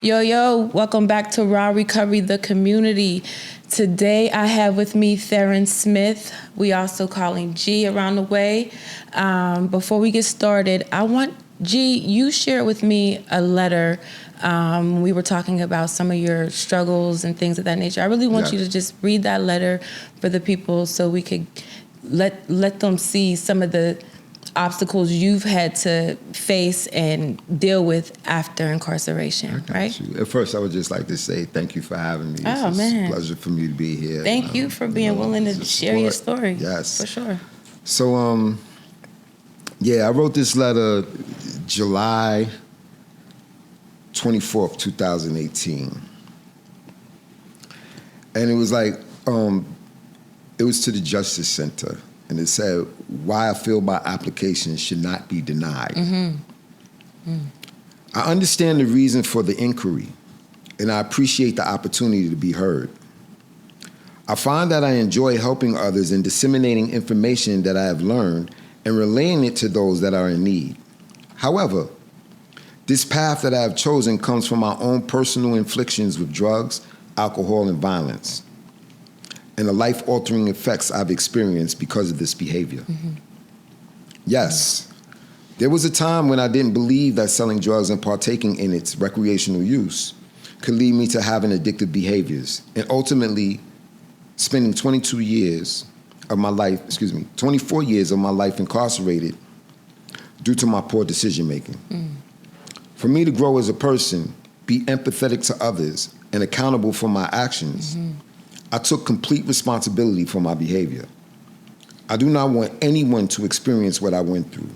Yo, yo, welcome back to Raw Recovery, the community. Today I have with me Theron Smith. We also call him G around the way. Before we get started, I want, G, you shared with me a letter. We were talking about some of your struggles and things of that nature. I really want you to just read that letter for the people so we could let them see some of the obstacles you've had to face and deal with after incarceration, right? At first, I would just like to say thank you for having me. It's a pleasure for me to be here. Thank you for being willing to share your story. Yes. For sure. So, I wrote this letter July 24th, 2018. And it was like, it was to the Justice Center. And it said, why I feel my application should not be denied. I understand the reason for the inquiry, and I appreciate the opportunity to be heard. I find that I enjoy helping others and disseminating information that I have learned and relaying it to those that are in need. However, this path that I have chosen comes from my own personal inflictions with drugs, alcohol, and violence, and the life-altering effects I've experienced because of this behavior. Yes, there was a time when I didn't believe that selling drugs and partaking in its recreational use could lead me to having addictive behaviors, and ultimately spending 24 years of my life incarcerated due to my poor decision-making. For me to grow as a person, be empathetic to others, and accountable for my actions, I took complete responsibility for my behavior. I do not want anyone to experience what I went through.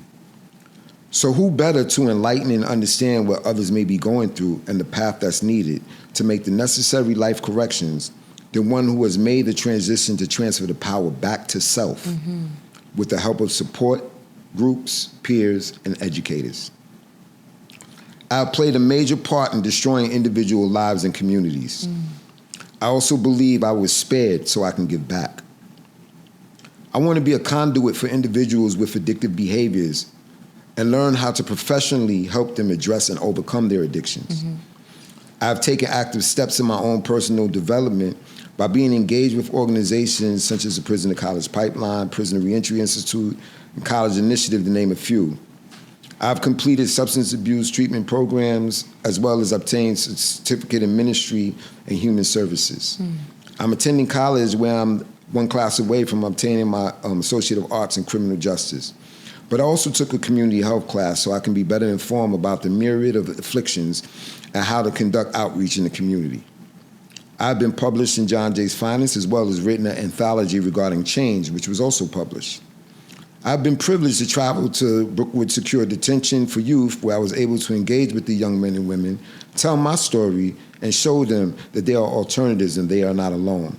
So who better to enlighten and understand what others may be going through and the path that's needed to make the necessary life corrections than one who has made the transition to transfer the power back to self with the help of support groups, peers, and educators. I have played a major part in destroying individual lives and communities. I also believe I was spared so I can give back. I want to be a conduit for individuals with addictive behaviors and learn how to professionally help them address and overcome their addictions. I've taken active steps in my own personal development by being engaged with organizations such as the Prisoner College Pipeline, Prisoner Reentry Institute, and College Initiative, to name a few. I've completed substance abuse treatment programs, as well as obtained a certificate in ministry and human services. I'm attending college where I'm one class away from obtaining my Associate of Arts in Criminal Justice. But I also took a community health class so I can be better informed about the myriad of afflictions and how to conduct outreach in the community. I've been published in John Jay's Finest, as well as written an anthology regarding change, which was also published. I've been privileged to travel to Brookwood Secure Detention for Youth, where I was able to engage with the young men and women, tell my story, and show them that there are alternatives and they are not alone.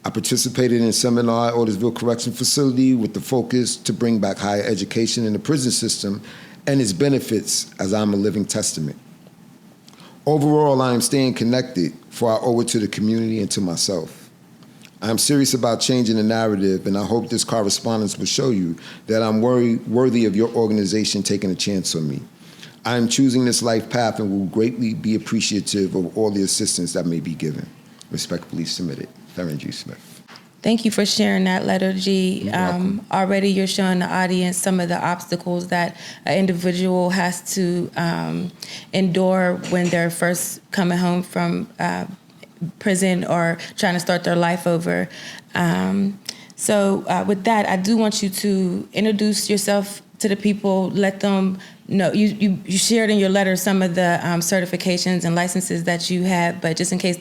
I participated in a seminar at Otisville Correction Facility with the focus to bring back higher education in the prison system and its benefits, as I'm a living testament. Overall, I am staying connected, for I owe it to the community and to myself. I'm serious about changing the narrative, and I hope this correspondence will show you that I'm worthy of your organization taking a chance on me. I am choosing this life path and will greatly be appreciative of all the assistance that may be given. Respectfully submitted, Theron G. Smith. Thank you for sharing that letter, G. Already you're showing the audience some of the obstacles that an individual has to endure when they're first coming home from prison or trying to start their life over. So with that, I do want you to introduce yourself to the people, let them know. You shared in your letter some of the certifications and licenses that you had, but just in case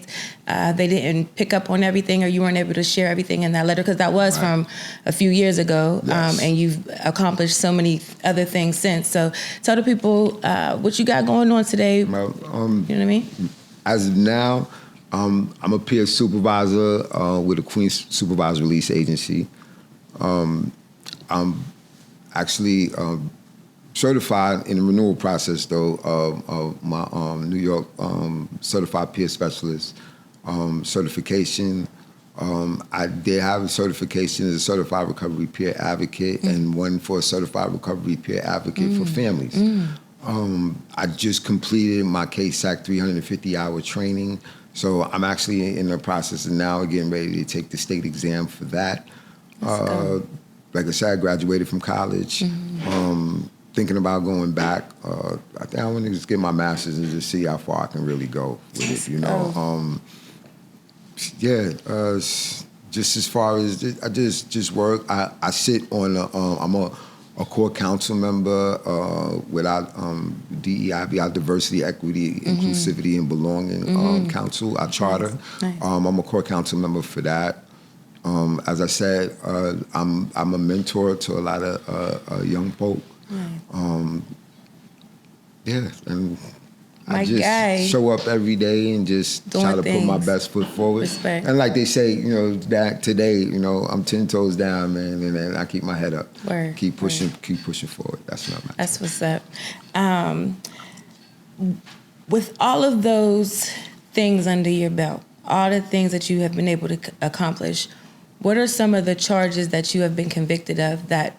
they didn't pick up on everything or you weren't able to share everything in that letter, because that was from a few years ago, and you've accomplished so many other things since. So tell the people what you got going on today. Well, you know what I mean? As of now, I'm a peer supervisor with the Queens Supervised Release Agency. I'm actually certified in the renewal process, though, of my New York Certified Peer Specialist certification. I did have a certification as a Certified Recovery Peer Advocate and one for a Certified Recovery Peer Advocate for families. I just completed my KSAC 350-hour training. So I'm actually in the process of now getting ready to take the state exam for that. Like I said, I graduated from college. Thinking about going back. I think I want to just get my master's and just see how far I can really go with it, you know. Just as far as I just work. I sit on. I'm a core council member without DEI, our Diversity, Equity, Inclusivity, and Belonging Council, our charter. Nice. I'm a core council member for that. As I said, I'm a mentor to a lot of young folk. Nice. And My I just guy. show up every day and just Doing try to put my things. best foot forward. Respect. And like they say, you know, that today, you know, I'm 10 toes down, man, and then I keep my head up. Word. Keep pushing forward. That's what I'm at. That's what's up. With all of those things under your belt, all the things that you have been able to accomplish, what are some of the charges that you have been convicted of that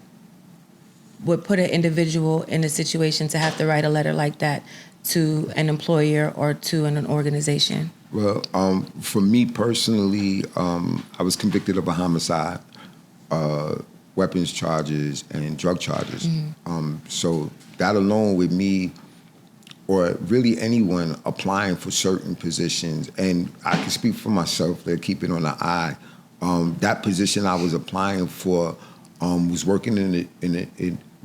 would put an individual in a situation to have to write a letter like that to an employer or to an organization? Well, for me personally, I was convicted of a homicide, weapons charges, and drug charges. So that alone with me, or really anyone applying for certain positions, and I can speak for myself, to keep it on the eye, that position I was applying for was working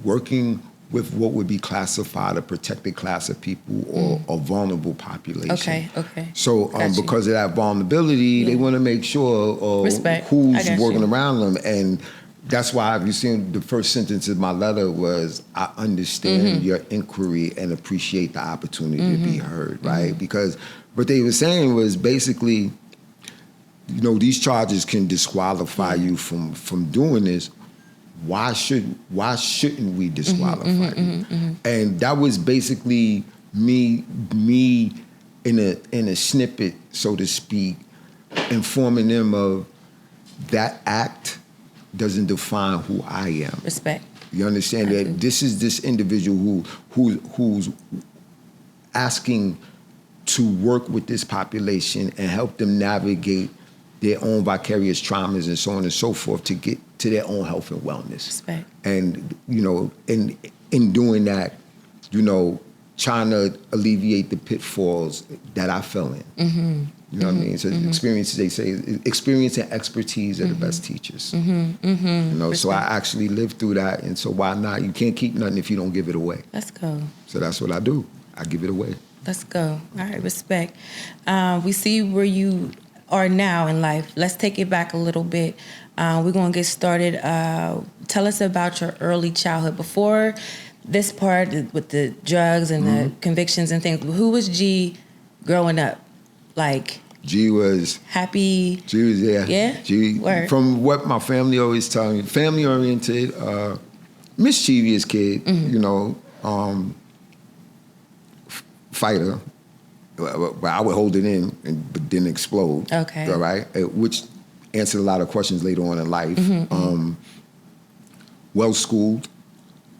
working with what would be classified a protected class of people or a vulnerable population. Okay. So because of that vulnerability, they want to make sure Respect. I who's got working you. around them. And that's why, if you seen the first sentence of my letter was, I understand your inquiry and appreciate the opportunity to be heard, right? Because what they were saying was basically, you know, these charges can disqualify you from doing this. Why shouldn't we disqualify you? And that was basically me in a snippet, so to speak, informing them of that act doesn't define who I am. Respect. You understand that this is this individual who's asking to work with this population and help them navigate their own vicarious traumas and so on and so forth to get to their own health and wellness. Respect. And, you know, in doing that, you know, trying to alleviate the pitfalls that I fell in. You know what I mean? So experiences, they say, experience and expertise are the best teachers. You know, so I actually lived through that, and so why not? You can't keep nothing if you don't give it away. Let's go. So that's what I do. I give it away. Let's go. All right, respect. We see where you are now in life. Let's take it back a little bit. We're going to get started. Tell us about your early childhood. Before this part with the drugs and the convictions and things, who was G growing up? Like, G was happy? G was, yeah. Yeah? G, Word. from what my family always tell me, family-oriented, mischievous kid, you know, fighter. But I would hold it in but didn't explode. Okay. All right? Which answered a lot of questions later on in life. Well-schooled,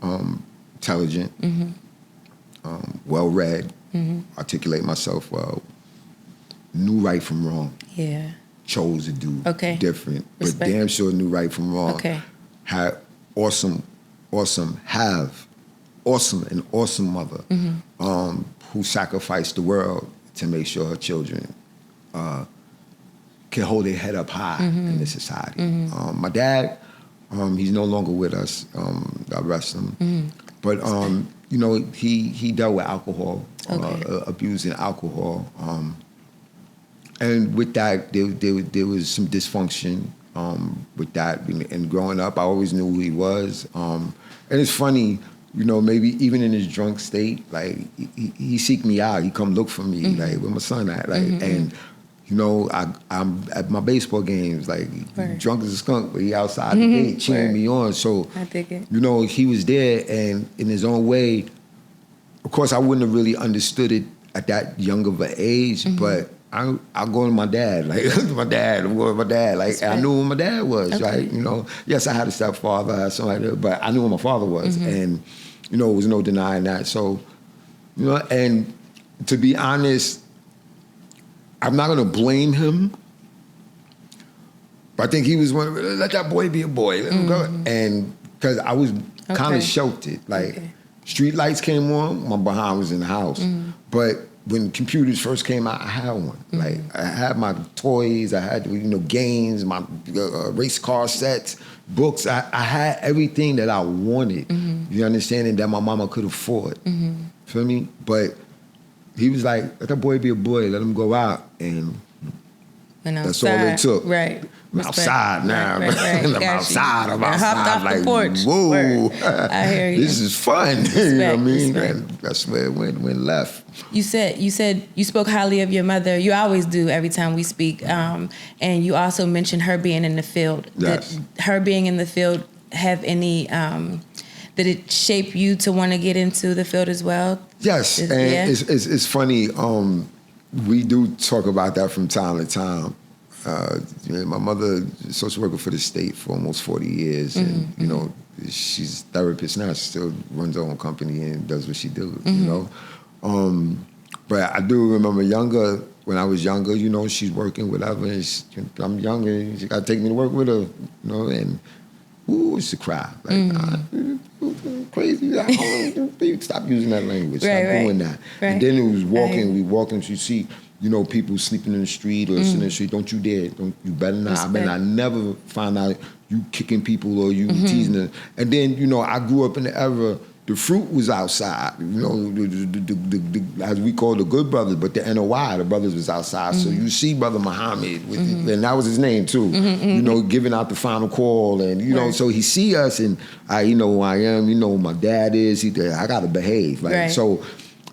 intelligent, well-read, articulate myself well, knew right from wrong. Yeah. Chose to do different, Respect. but damn sure knew right from wrong. Okay. Had awesome mother who sacrificed the world to make sure her children can hold their head up high in this society. My dad, he's no longer with us. God rest him. But you know, he dealt with alcohol, abusing alcohol. And with that, there was some dysfunction with that. And growing up, I always knew who he was. And it's funny, you know, maybe even in his drunk state, like he seek me out. He come look for me, like where my son at, like and. You know, I'm at my baseball games, like drunk as a skunk, but he outside the gate cheering me on. So, I dig it. you know, he was there, and in his own way, of course, I wouldn't have really understood it at that young of an age, but I go to my dad, like I'm going to my dad, like I knew who my dad was, right? You know, yes, I had a stepfather, something like that, but I knew who my father was, and you know, there was no denying that. So, You know, and to be honest, I'm not gonna blame him. But I think he was one. Let that boy be a boy. Let him go. And because I was kind of sheltered, like street lights came on, my behind was in the house. But when computers first came out, I had one. Like I had my toys, I had games, my race car sets, books. I had everything that I wanted. You understand? And that my mama could afford. Feel me? But he was like, let that boy be a boy. Let him go out, and that's all it took. Right. I'm outside now. Right. I'm outside. I'm outside. Hopped off the porch. Whoa. Word. I hear you. This is fun. You know what I mean? Respect. And that's where it went left. You said you spoke highly of your mother. You always do every time we speak. And you also mentioned her being in the field. Yes. Did her being in the field have any, did it shape you to want to get into the field as well? Yes. It's funny. We do talk about that from time to time. My mother, social worker for the state for almost 40 years, and she's a therapist now. She still runs her own company and does what she does. But I do remember when I was younger. She's working whatever. And I'm younger. She got to take me to work with her. And it's a cry. Like crazy. Stop using that language. Stop doing that. Right. And then it was walking. We walking. You see. People sleeping in the street or sitting in the street. Don't you dare. You better not. Respect. I better not never find out you kicking people or you teasing them. And then, I grew up in the era, the fruit was outside. The as we call the good brothers, but the NOI, the brothers was outside. So you see Brother Muhammad, and that was his name too, giving out the final call. And, so he see us and I know who I am, who my dad is. I got to behave. Right. So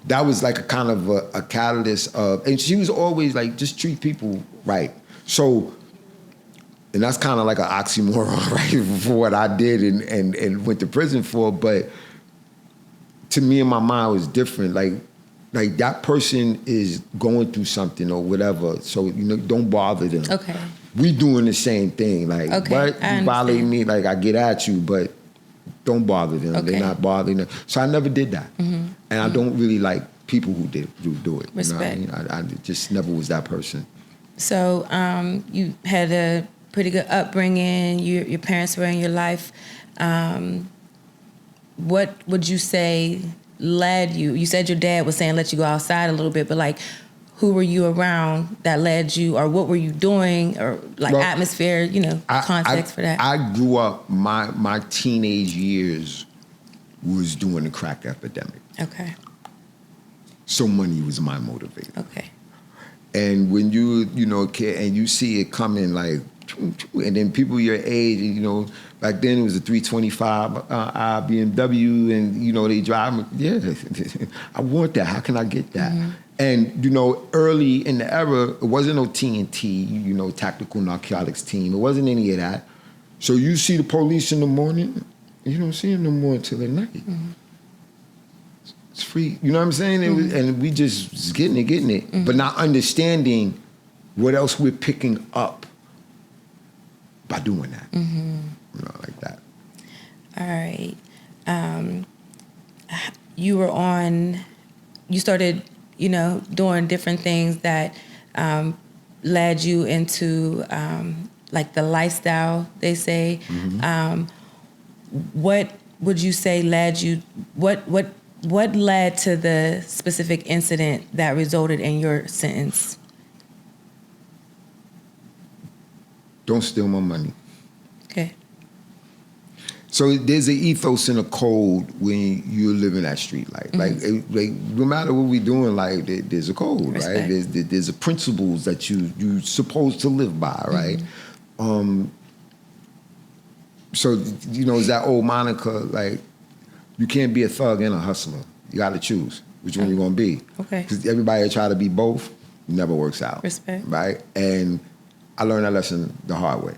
that was like a kind of a catalyst of, and she was always like, just treat people right. So, and that's kind of like an oxymoron, right, for what I did and went to prison for. But to me, in my mind, it was different. Like that person is going through something or whatever. So, don't bother them. Okay. We doing the same thing. Like, what? You violate me, like I get at you, but don't bother them. Okay. They're not bothering them. So I never did that. And I don't really like people who do it. Respect. You know what I mean? I just never was that person. So you had a pretty good upbringing. Your parents were in your life. What would you say led you? You said your dad was saying let you go outside a little bit, but like, who were you around that led you, or what were you doing, or atmosphere, context for that? I grew up, my teenage years was during the crack epidemic. Okay. So money was my motivator. Okay. And when you a kid and you see it coming like, and then people your age, back then it was a 325 BMW and, they drive, I want that. How can I get that? And, early in the era, it wasn't no TNT, tactical narcotics team. It wasn't any of that. So you see the police in the morning, you don't see them no more until at night. It's free. You know what I'm saying? And we just getting it. But not understanding what else we're picking up by doing that. Like that. All right. You started, doing different things that led you into like the lifestyle, they say. What would you say led you, what led to the specific incident that resulted in your sentence? Don't steal my money. Okay. So there's an ethos and a code when you're living that street life. Like no matter what we're doing, like there's a code, Respect. right? There's a principles that you're supposed to live by, right? So it's that old moniker, like you can't be a thug and a hustler. You got to choose which one you're gonna be. Okay. Because everybody try to be both, never works out. Respect. Right? And I learned that lesson the hard way.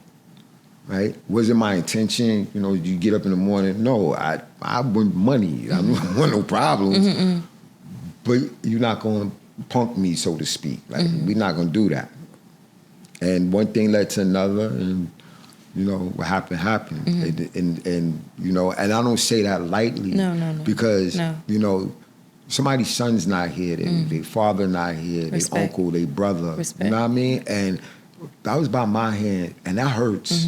Right? Wasn't my intention, you get up in the morning. No, I want money. I don't want no problems. But you're not going to punk me, so to speak. Like, we're not going to do that. And one thing led to another, and, what happened. And I don't say that lightly. No. Because, somebody's son's not here, their father not here, their uncle, their brother. Respect. You know what I mean? And that was by my hand, and that hurts.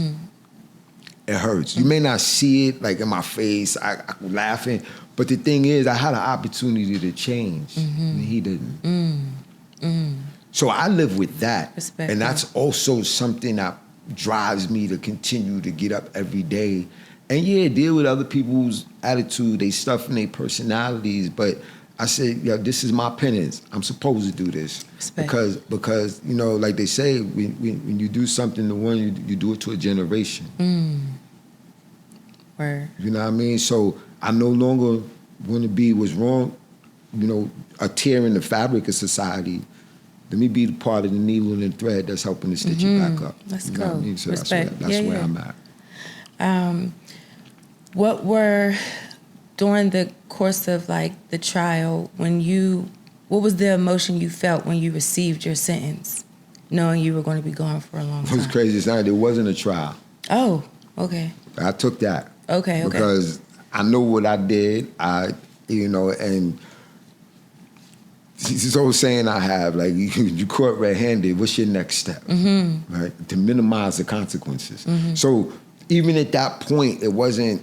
It hurts. You may not see it like in my face, I laughing, but the thing is, I had an opportunity to change, and he didn't. So I live with that. Respect. And that's also something that drives me to continue to get up every day. And yeah, deal with other people's attitude, they stuff in their personalities, but I said, yeah, this is my penance. I'm supposed to do this. Respect. Because you know, like they say, when you do something to one, you do it to a generation. Word. You know what I mean? So I no longer want to be what's wrong, you know, a tear in the fabric of society. Let me be the part of the needle and the thread that's helping to stitch it back up. Let's you go. Know what I mean? So Respect. that's where I'm at. What were, during the course of like the trial, what was the emotion you felt when you received your sentence, knowing you were going to be gone for a long time? It was crazy. It's not, there wasn't a trial. Oh, okay. I took that. Okay. Because I know what I did. And this old saying I have, like, you caught red-handed, what's your next step? Right? To minimize the consequences. So even at that point, it wasn't,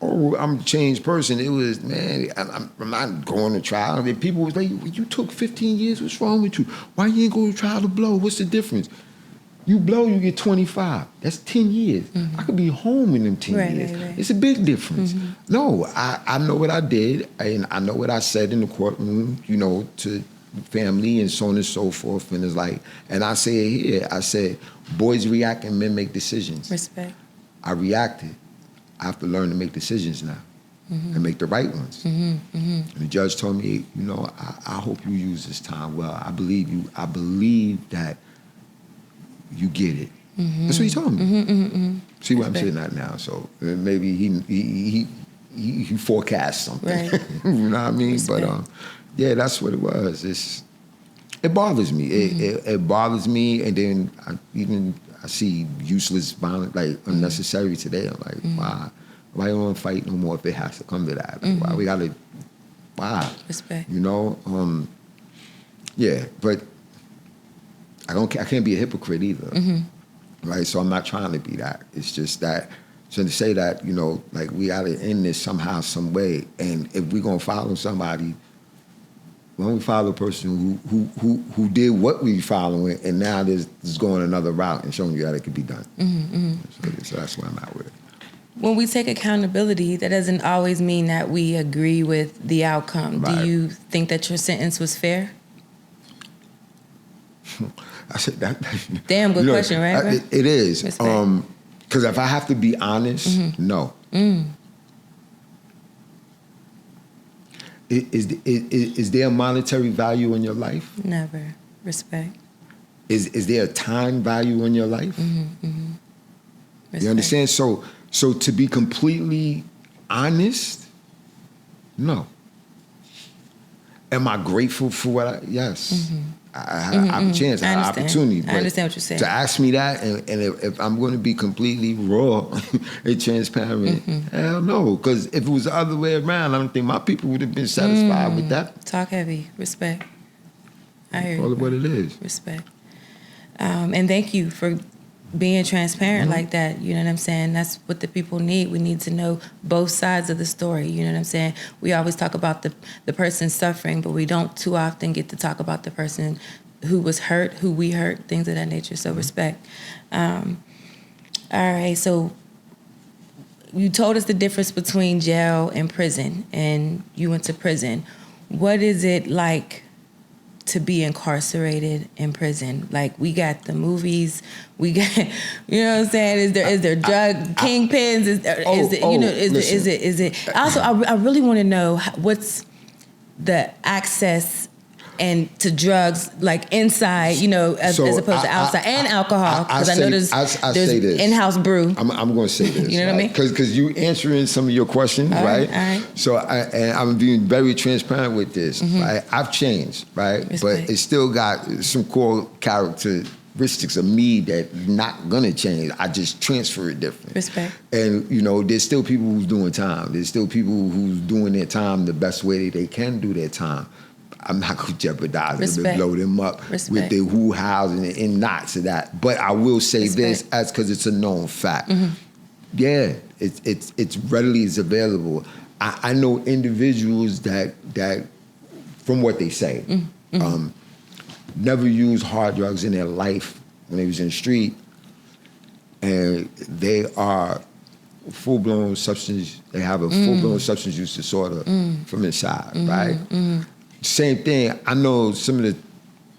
oh, I'm a changed person. It was, man, I'm not going to trial. I mean, people was like, you took 15 years, what's wrong with you? Why you ain't go to trial to blow? What's the difference? You blow, you get 25. That's 10 years. I could be home in them 10 years. Right. It's a big difference. No, I know what I did, and I know what I said in the courtroom, you know, to family and so on and so forth. And it's like, and I say it here, I said, boys react and men make decisions. Respect. I reacted. I have to learn to make decisions now and make the right ones. And the judge told me, you know, I hope you use this time well. I believe you. I believe that you get it. That's what he told me. See where I'm sitting at now. So maybe he forecast something. Right. You know what I mean? Respect. But yeah, that's what it was. It bothers me. It bothers me, and then I see useless violence, like unnecessary today. I'm like, why? Why don't want to fight no more if it has to come to that? Like, why we gotta? Why? Respect. You know? Yeah, but I can't be a hypocrite either. Right? So I'm not trying to be that. It's just that, so to say that, you know, like we gotta end this somehow, some way. And if we're gonna follow somebody, why don't we follow a person who did what we following, and now is going another route and showing you how it could be done. So that's where I'm at with it. When we take accountability, that doesn't always mean that we agree with the outcome. Right. Do you think that your sentence was fair? I said that. Damn good question, right? It is. Because if I have to be honest, no. Is there a monetary value in your life? Never. Respect. Is there a time value in your life? You understand? So to be completely honest, no. Am I grateful for what yes. I have a chance, I have an opportunity. I understand what you're saying. To ask me that, and if I'm going to be completely raw and transparent, hell no. Because if it was the other way around, I don't think my people would have been satisfied with that. Talk heavy. Respect. I hear you. Call it what it is. Respect. And thank you for being transparent like that. You know what I'm saying? That's what the people need. We need to know both sides of the story. You know what I'm saying? We always talk about the person suffering, but we don't too often get to talk about the person who was hurt, who we hurt, things of that nature. So respect. All right. So you told us the difference between jail and prison, and you went to prison. What is it like to be incarcerated in prison? Like, we got the movies, we got, you know what I'm saying? Is there drug kingpins? Is it? Also, I really want to know what's the access and to drugs, like inside, you know, as opposed to outside, and alcohol, because I know there's in-house brew. I'm going to say this. You know what I mean? Because you answering some of your questions, right? All right. So I'm being very transparent with this. Right? I've changed, right? Respect. But it still got some core character characteristics of me that not gonna change. I just transfer it different. Respect. And there's still people who's doing time. There's still people who's doing their time the best way that they can do their time. I'm not gonna jeopardize them and blow them up with the who, hows, and nots of that. But I will say this, as because it's a known fact. Mm-hmm. Yeah, it's readily is available. I know individuals that from what they say, never used hard drugs in their life when they was in the street, and they are full-blown substance. They have a full-blown substance use disorder from inside, right? Mm-hmm. Same thing. I know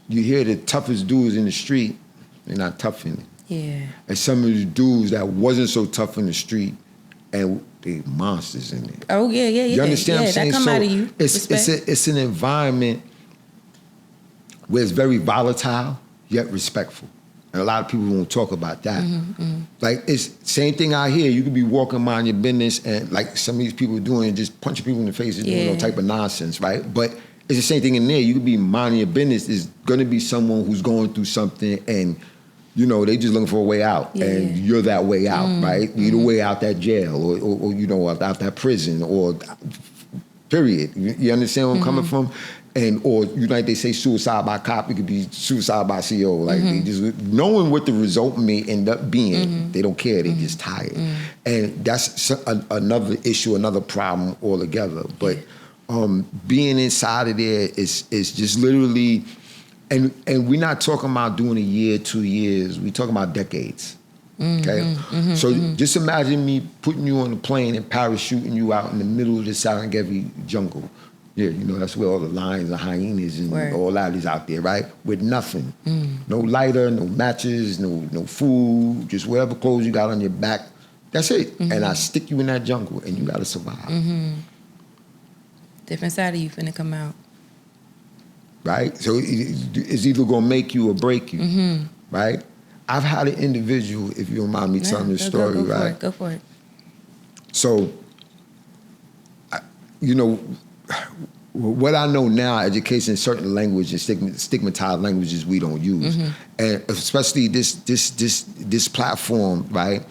you hear the toughest dudes in the street, they're not tough in it. Yeah. And some of the dudes that wasn't so tough in the street, and they monsters in it. Oh yeah. You understand what I'm saying? That come out of you. It's an environment where it's very volatile yet respectful, and a lot of people won't talk about that. Like it's same thing out here. You could be walking mind your business, and like some of these people doing, just punching people in the face and doing all type of nonsense, right? But it's the same thing in there. You could be minding your business. There's going to be someone who's going through something, and they just looking for a way out, and you're that way out, right? You're the way out that jail, or out that prison, or period. You understand where I'm coming from? Or like they say, suicide by cop, it could be suicide by CO. Like they just knowing what the result may end up being, they don't care. They just tired, and that's another issue, another problem altogether. But being inside of there is just literally. And we're not talking about doing a year, 2 years. We're talking about decades. Okay? So just imagine me putting you on a plane and parachuting you out in the middle of the Serengeti jungle. Yeah, that's where all the lions and hyenas and all that is out there, right? With nothing. No lighter, no matches, no food, just whatever clothes you got on your back. That's it. And I stick you in that jungle, and you got to survive. Different side of you finna come out. Right? So it's either going to make you or break you, right? I've had an individual, if you don't mind me telling this story, right? Go for it. So, what I know now, education in certain languages, stigmatized languages we don't use. And especially this platform, right?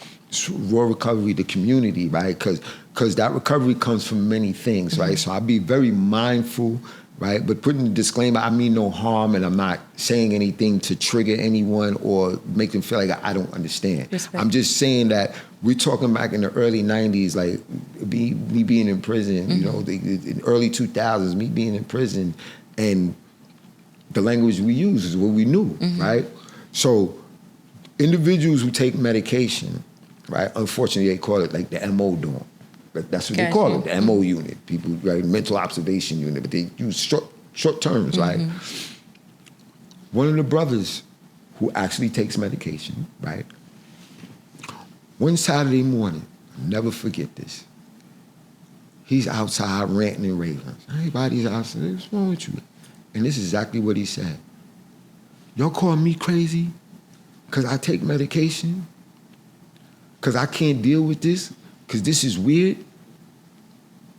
Raw recovery, the community, right? Because that recovery comes from many things, right? So I'll be very mindful, right? But putting the disclaimer, I mean no harm, and I'm not saying anything to trigger anyone or make them feel like I don't understand. Respect. I'm just saying that we're talking back in the early 90s, like me being in prison, in early 2000s, me being in prison, and the language we use is what we knew, right? So individuals who take medication, right, unfortunately they call it like the MO dorm. That's what they call it, the MO unit. People, right, mental observation unit, but they use short terms, right? One of the brothers who actually takes medication, right? One Saturday morning, I'll never forget this. He's outside ranting and raving. Everybody's outside, what's wrong with you? And this is exactly what he said. Y'all call me crazy because I take medication? Because I can't deal with this? Because this is weird?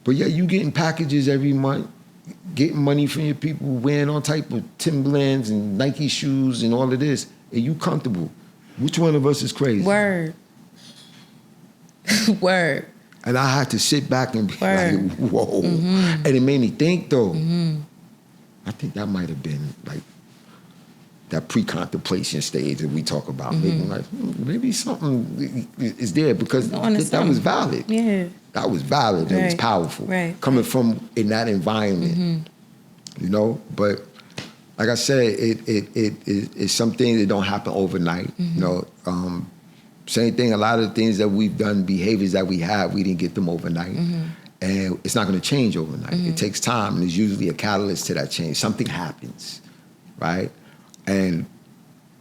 But yeah, you getting packages every month, getting money from your people, wearing all type of Timberlands and Nike shoes and all of this, and you comfortable. Which one of us is crazy? Word. Word. And I had to sit back and be like, whoa. And it made me think, though. I think that might have been like that pre-contemplation stage that we talk about. Maybe something is there because that was valid. Yeah. That was valid. It was powerful. Right. Coming from in that environment, But like I said, it's something that don't happen overnight. Same thing. A lot of the things that we've done, behaviors that we have, we didn't get them overnight. And it's not going to change overnight. It takes time, and there's usually a catalyst to that change. Something happens, right? And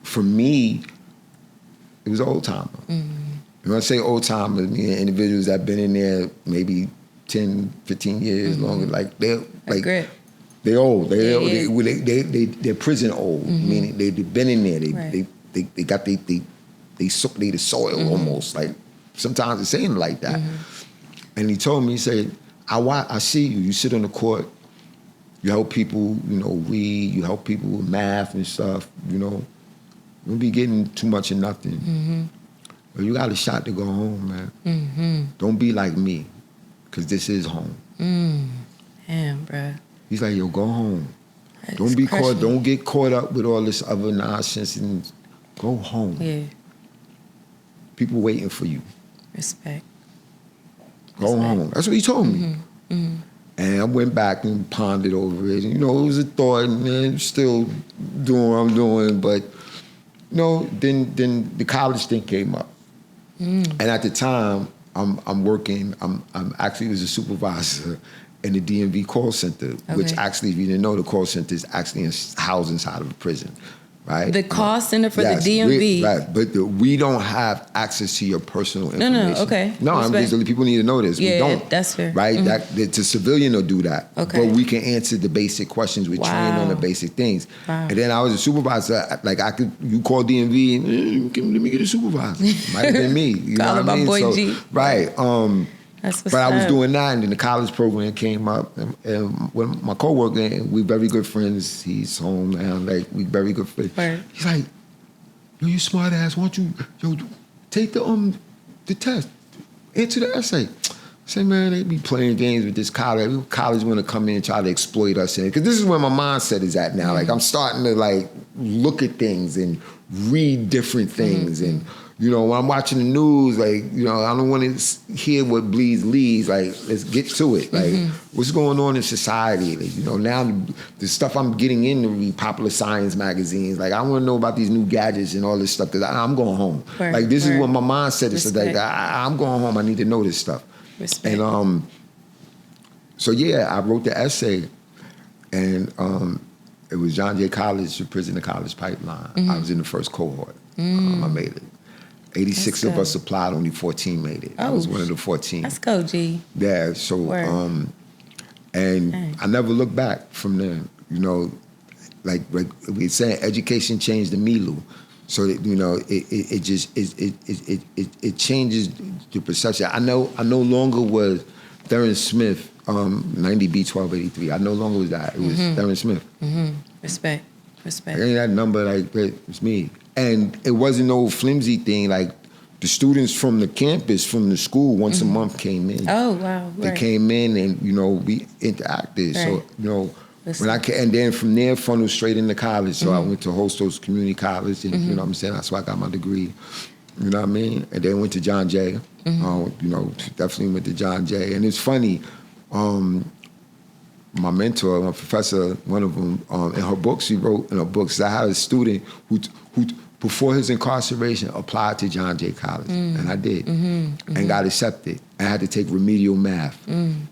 for me, it was old timer. When I say old timer, I mean individuals that have been in there maybe 10, 15 years longer. Like they're old. They're prison old, meaning they've been in there. They got they suck the soil almost. Like sometimes it's saying it like that. And he told me, he said, I see you. You sit on the court. You help people, read. You help people with math and stuff, Don't be getting too much of nothing. But you got a shot to go home, man. Don't be like me, because this is home. Damn, bruh. He's like, yo, go home. That Don't is be crushing. don't get caught up with all this other nonsense and go home. Yeah, People waiting for you. respect. Go home. That's what he told me. And I went back and pondered over it. You know, it was a thought, and then still doing what I'm doing. But then the college thing came up, and at the time I'm working. I'm actually was a supervisor in the DMV call center, which actually, if you didn't know, the call center is actually housed inside of a prison. Right? The call center for Yes, the DMV. right, but we don't have access to your personal information. Okay. No, I'm Respect. just people need to know this. Yeah, we don't. that's fair. Right? That a civilian will do that. Okay. But we can answer the basic questions. We're trained on the basic things. Wow. And then I was a supervisor. Like you call DMV, and let me get a supervisor. Might have been me. You Call know him what I mean? my boy So, G. right. That's what's But I was up. doing that, and then the college program came up, and when my coworker, and we very good friends. He's home now. Like we very good friends. Word. He's like, yo, you smart ass. Why don't you take the test, answer the essay? I said, man, they be playing games with this college. College want to come in and try to exploit us in, because this is where my mindset is at now. Like I'm starting to like look at things and read different things and. You know, when I'm watching the news, like, you know, I don't want to hear what bleeds leads. Like, let's get to it. Like, what's going on in society? Like, you know, now the stuff I'm getting in to read popular science magazines. Like, I want to know about these new gadgets and all this stuff. Because I'm going home. Word, like, this is word. what my mindset is. Respect. Like, I'm going home. I need to know this stuff. Respect. And so yeah, I wrote the essay, and it was John Jay College, the prison to college pipeline. I was in the first cohort. I made it. 86 That's of good. us applied, only 14 made it. I was one of the 14. Let's go, G. Yeah, so, Word. and Dang. I never looked back from there. You know, like we saying, education changed the Milu. So that, you know, it changes the perception. I no longer was Theron Smith, 90B1283. I no longer was that. It was Theron Smith. Respect. Respect. Ain't that number like that? It's me. And it wasn't no flimsy thing. Like the students from the campus, from the school, once a month came in. Oh, wow. They Right. came in, and you know we interacted. So Right. you know Listen. when and then from there funneled straight into college. So I went to Hostos Community College, and you know what I'm saying. That's where I got my degree. You know what I mean? And then went to John Jay. You know, definitely went to John Jay. And it's funny. My mentor, my professor, one of them, in her books, she wrote in her books, I had a student who before his incarceration, applied to John Jay College, and I did, and got accepted. I had to take remedial math, and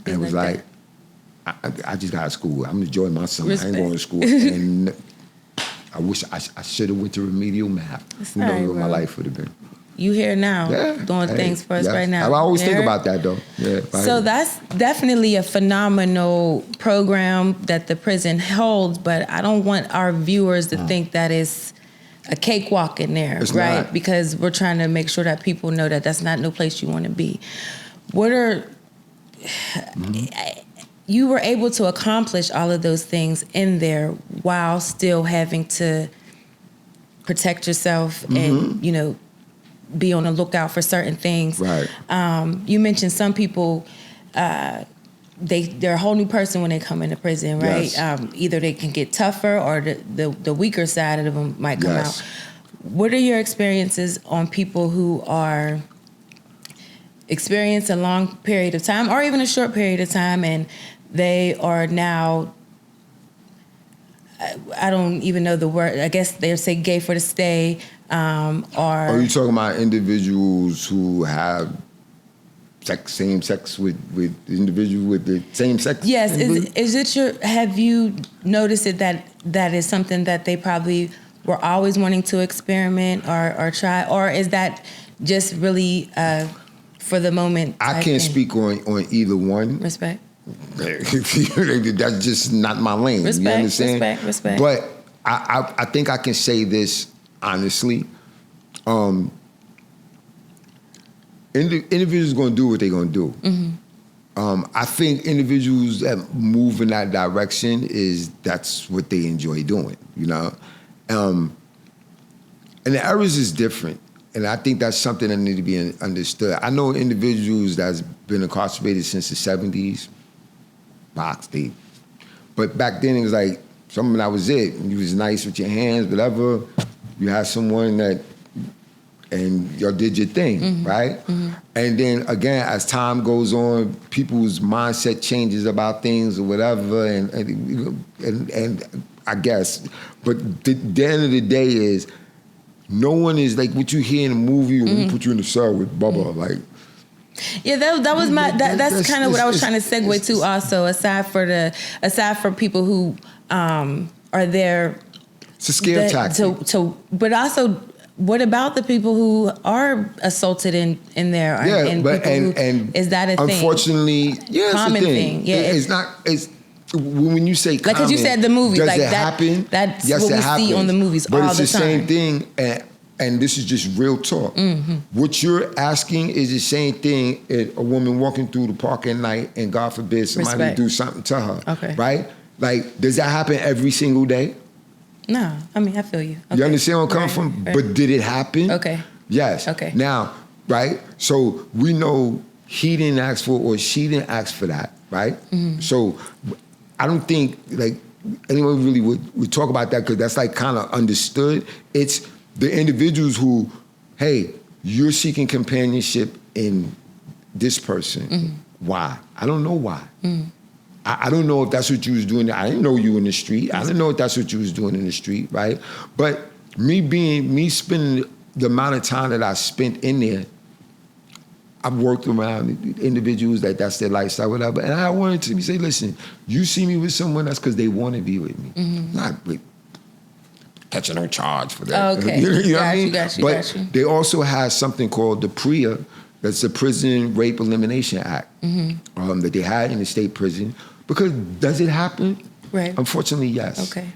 it was like, I just got out of school. I'm enjoying my summer. Respect. I ain't going to school, and I wish I should have went to remedial math. That's Who knows all right, what my bro. life would have been? You here now, Yeah, doing hey, things for us yes. right now. I always think You heard? about that though. Yeah. So that's definitely a phenomenal program that the prison holds, but I don't want our viewers to think that it's a cakewalk in there, It's right? not. Because we're trying to make sure that people know that that's not no place you want to be. What are you were able to accomplish all of those things in there while still having to protect yourself and, you know, be on the lookout for certain things. Right. You mentioned some people, they're a whole new person when they come into prison, right? Yes. Either they can get tougher or the weaker side of them might come Yes. out. What are your experiences on people who are experienced a long period of time or even a short period of time and they are now, I don't even know the word, I guess they say gay for the stay, or... Are you talking about individuals who have same sex with individuals with the same sex? Yes, is it have you noticed that is something that they probably were always wanting to experiment or try, or is that just really for the moment? I can't speak on either one. Respect. That's just not my lane. Respect, you understand? respect. But I think I can say this honestly. Individuals going to do what they're going to do. I think individuals that move in that direction that's what they enjoy doing. You know, And the errors is different. And I think that's something that need to be understood. I know individuals that's been incarcerated since the 70s, boxed deep. But back then it was like, something that was it. You was nice with your hands, whatever. You had someone that, and y'all did your thing, right? And then again, as time goes on, people's mindset changes about things or whatever, and I guess. But the end of the day is, no one is like what you hear in a movie when we put you in the cell with Bubba, like. Yeah, that was that's kind of what I was trying to segue to also, aside for people who are there. It's a scare tactic. But also, what about the people who are assaulted in there? Yeah, and is that a thing? Unfortunately, yeah, common it's a thing. Yeah, it's not. It's when you say common, because you said the movies, does like it that. Happen? That's yes, what we happens. see on the movies but all it's the the time. same thing, and this is just real talk. What you're asking is the same thing. A woman walking through the park at night, and God forbid somebody do something to her. Okay. Right? Like, does that happen every single day? No, I mean, I feel you. Okay. You understand where I'm coming from? Right. But did it happen? Okay. Yes. Okay. Now, right? So we know he didn't ask for or she didn't ask for that, right? So I don't think like anyone really would talk about that because that's like kind of understood. It's the individuals who, hey, you're seeking companionship in this person. Why? I don't know why. I don't know if that's what you was doing. I didn't know you in the street. I didn't know if that's what you was doing in the street, right? But me spending the amount of time that I spent in there, I've worked around individuals that's their lifestyle, whatever. And I wanted to say, listen, you see me with someone, that's because they want to be with me. Not like catching her charge for that. Okay. You know what I mean? Got you. They also have something called the PREA, that's the Prison Rape Elimination Act, that they had in the state prison. Because does it happen? Right. Unfortunately, yes. Okay.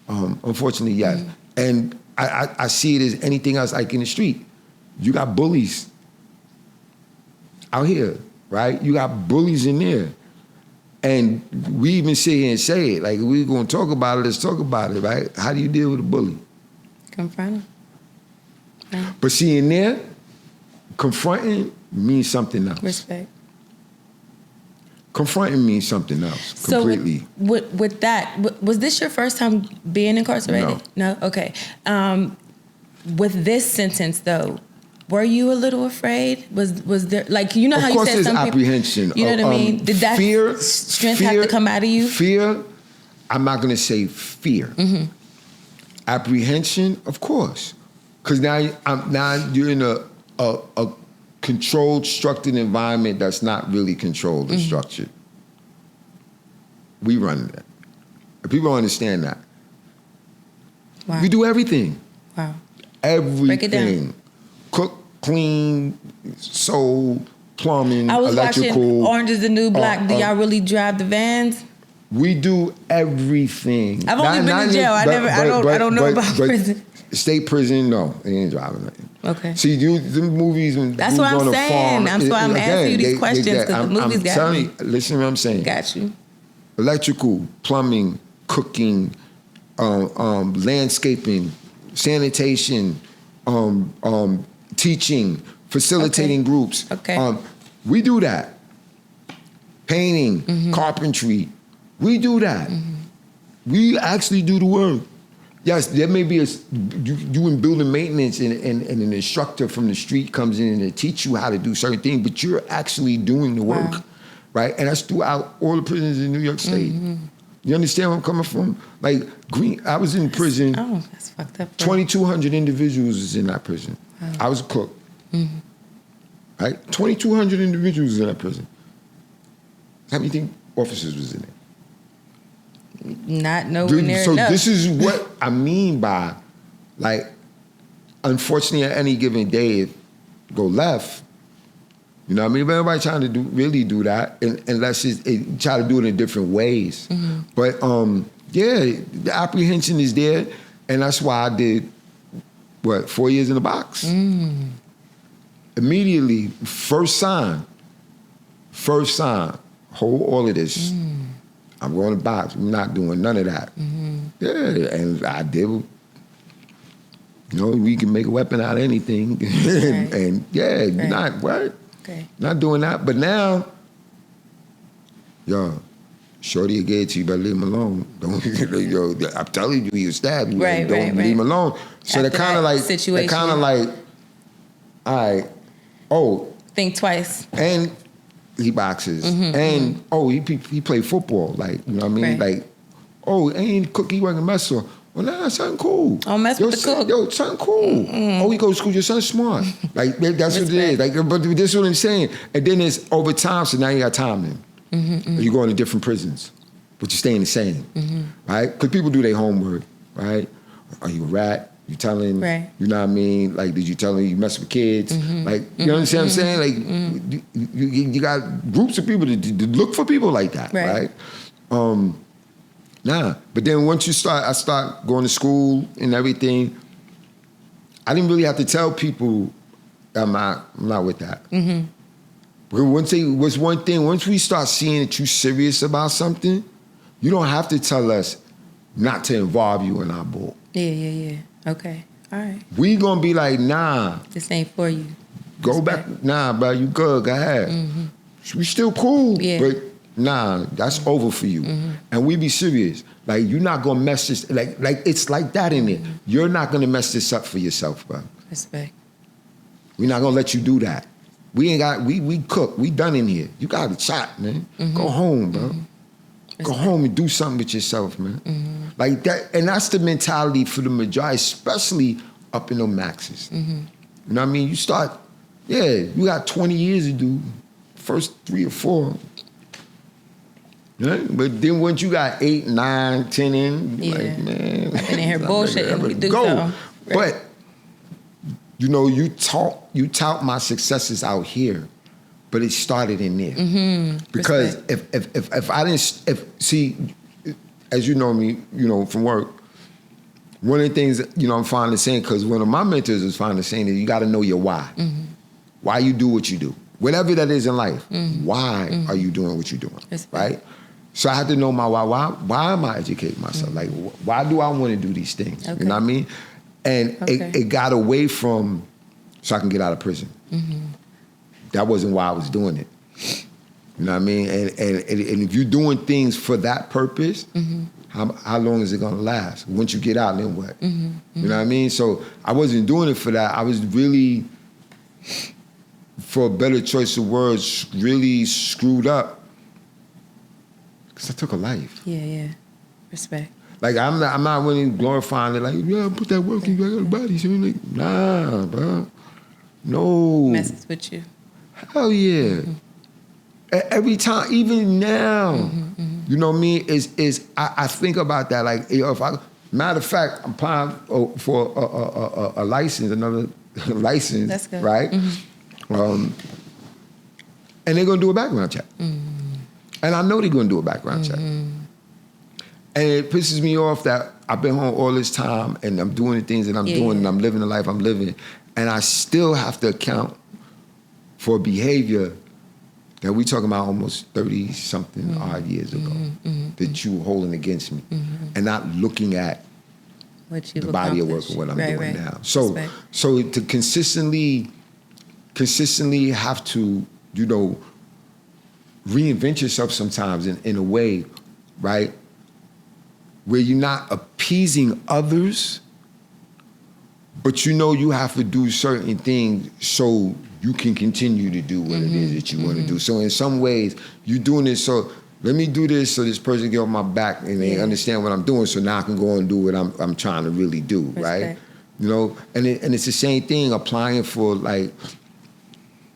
Unfortunately, yes. And I see it as anything else, like in the street. You got bullies out here, right? You got bullies in there. And we even sit here and say it, like, we're going to talk about it, let's talk about it, right? How do you deal with a bully? Confront him. Yeah. But see, in there, confronting means something else. Respect. Confronting means something else completely. So with that, was this your first time being incarcerated? No? Okay. With this sentence, though, were you a little afraid? Was there, like, you know how you said some people... Of course there's apprehension. You know what I mean? Did that strength have to come out of you? Fear, I'm not going to say fear. Apprehension, of course. Because now you're in a controlled, structured environment that's not really controlled or structured. We run that. And people don't understand that. Wow. We do everything. Wow. Everything. Break it down. Cook, clean, sew, plumbing, I was electrical. watching Orange is the New Black. Do y'all really drive the vans? We do everything. I've only been in jail. I don't know about prison. State prison, no, they ain't driving nothing. Okay. See, the movies when that's what I'm saying. That's why I'm asking you these questions because the movies got me. Listen to what I'm saying. Got you. Electrical, plumbing, cooking, landscaping, sanitation, teaching, facilitating groups. Okay. We do that. Painting, carpentry, we do that. We actually do the work. Yes, there may be you in building maintenance and an instructor from the street comes in and teach you how to do certain things, but you're actually doing the work, right? And that's throughout all the prisons in New York State. You understand where I'm coming from? Like, I was in prison. Oh, that's fucked up. 2,200 individuals is in that prison. Wow. I was a cook. Right? 2,200 individuals is in that prison. How many think officers was in there? Not nowhere near enough. So this is what I mean by, like, unfortunately, at any given day, it go left. You know what I mean? But everybody trying to really do that, unless try to do it in different ways. But yeah, the apprehension is there, and that's why I did 4 years in the box. Immediately, first sign, hold all of this. I'm going to box. I'm not doing none of that. Yeah, and I did. You You know, we can make a weapon out of anything. and yeah, you're not, what? Okay. Not doing that. But now, yo, shorty will get it to you, better leave him alone. Don't, yo, I'm telling you, he'll stab you. Right, don't leave him alone. So they're kind of like, situation. they're kind of like, all right, oh. Think twice. And he boxes. And, oh, he played football. Like, you know what I mean? Right. Like, oh, ain't cook, he wasn't mess with. Well, nah, something cool. Don't mess with the cook. Yo, something cool. Oh, he goes to school, your son's smart. Like, that's what it is. Like, but this is what I'm saying. And then it's over time, so now you got time in. You're going to different prisons, but you're staying the same, right? Because people do their homework, right? Are you a rat? You telling, you know what I mean? Like, did you tell him you mess with kids? Like, you understand what I'm saying? Like, you got groups of people that look for people like that, right? Nah, but then once I start going to school and everything, I didn't really have to tell people I'm not with that. Because once we start seeing that you're serious about something, you don't have to tell us not to involve you in our bull. Yeah. Okay, all right. We gonna be like, nah. This ain't for you. Go back. Nah, bro, you good, go ahead. We still cool, but nah, that's over for you. And we be serious. Like, you're not gonna mess this, like it's like that in it. You're not gonna mess this up for yourself, bro. Respect. We're not gonna let you do that. We cook, we done in here. You got a shot, man. Go home, bro. Go home and do something with yourself, man. Like that, and that's the mentality for the majority, especially up in the maxes. You know what I mean? You start, you got 20 years to do, first 3 or 4. Yeah? But then once you got 8, 9, 10 in, like, man. I've been in here bullshitting. We do go. so. But, you know, you tout my successes out here, but it started in there. Because if I didn't, see, as you know me, you know, from work, one of the things, you know, I'm finally saying, because one of my mentors was finally saying is you got to know your why. Why you do what you do. Whatever that is in life, why are you doing what you're doing, right? So I had to know my why. Why am I educating myself? Like, why do I want to do these things? You know what I mean? And it got away from, so I can get out of prison. That wasn't why I was doing it. You know what I mean? And if you're doing things for that purpose, how long is it gonna last? Once you get out, then what? You know what I mean? So I wasn't doing it for that. I was really, for a better choice of words, really screwed up. Because I took a life. Yeah. Respect. Like, I'm not really glorifying it. Like, yeah, put that work in your body. So like, nah, bro. No. Messes with you. Hell yeah. Every time, even now, you know what I mean? I think about that. Like, if matter of fact, I'm applying for a license, another license. That's good. Right? And they're gonna do a background check. And I know they're gonna do a background check. And it pisses me off that I've been home all this time and I'm doing the things that I'm doing and I'm living the life I'm living. And I still have to account for behavior that we talking about almost 30-something odd years ago that you were holding against me and not looking at the body of work of what I'm doing now. So to consistently have to, you know, reinvent yourself sometimes in a way, right, where you're not appeasing others, but you know you have to do certain things so you can continue to do what it is that you want to do. So in some ways, you're doing this, so let me do this so this person get on my back and they understand what I'm doing, so now I can go and do what I'm trying to really do, right? You know, and it's the same thing applying for, like,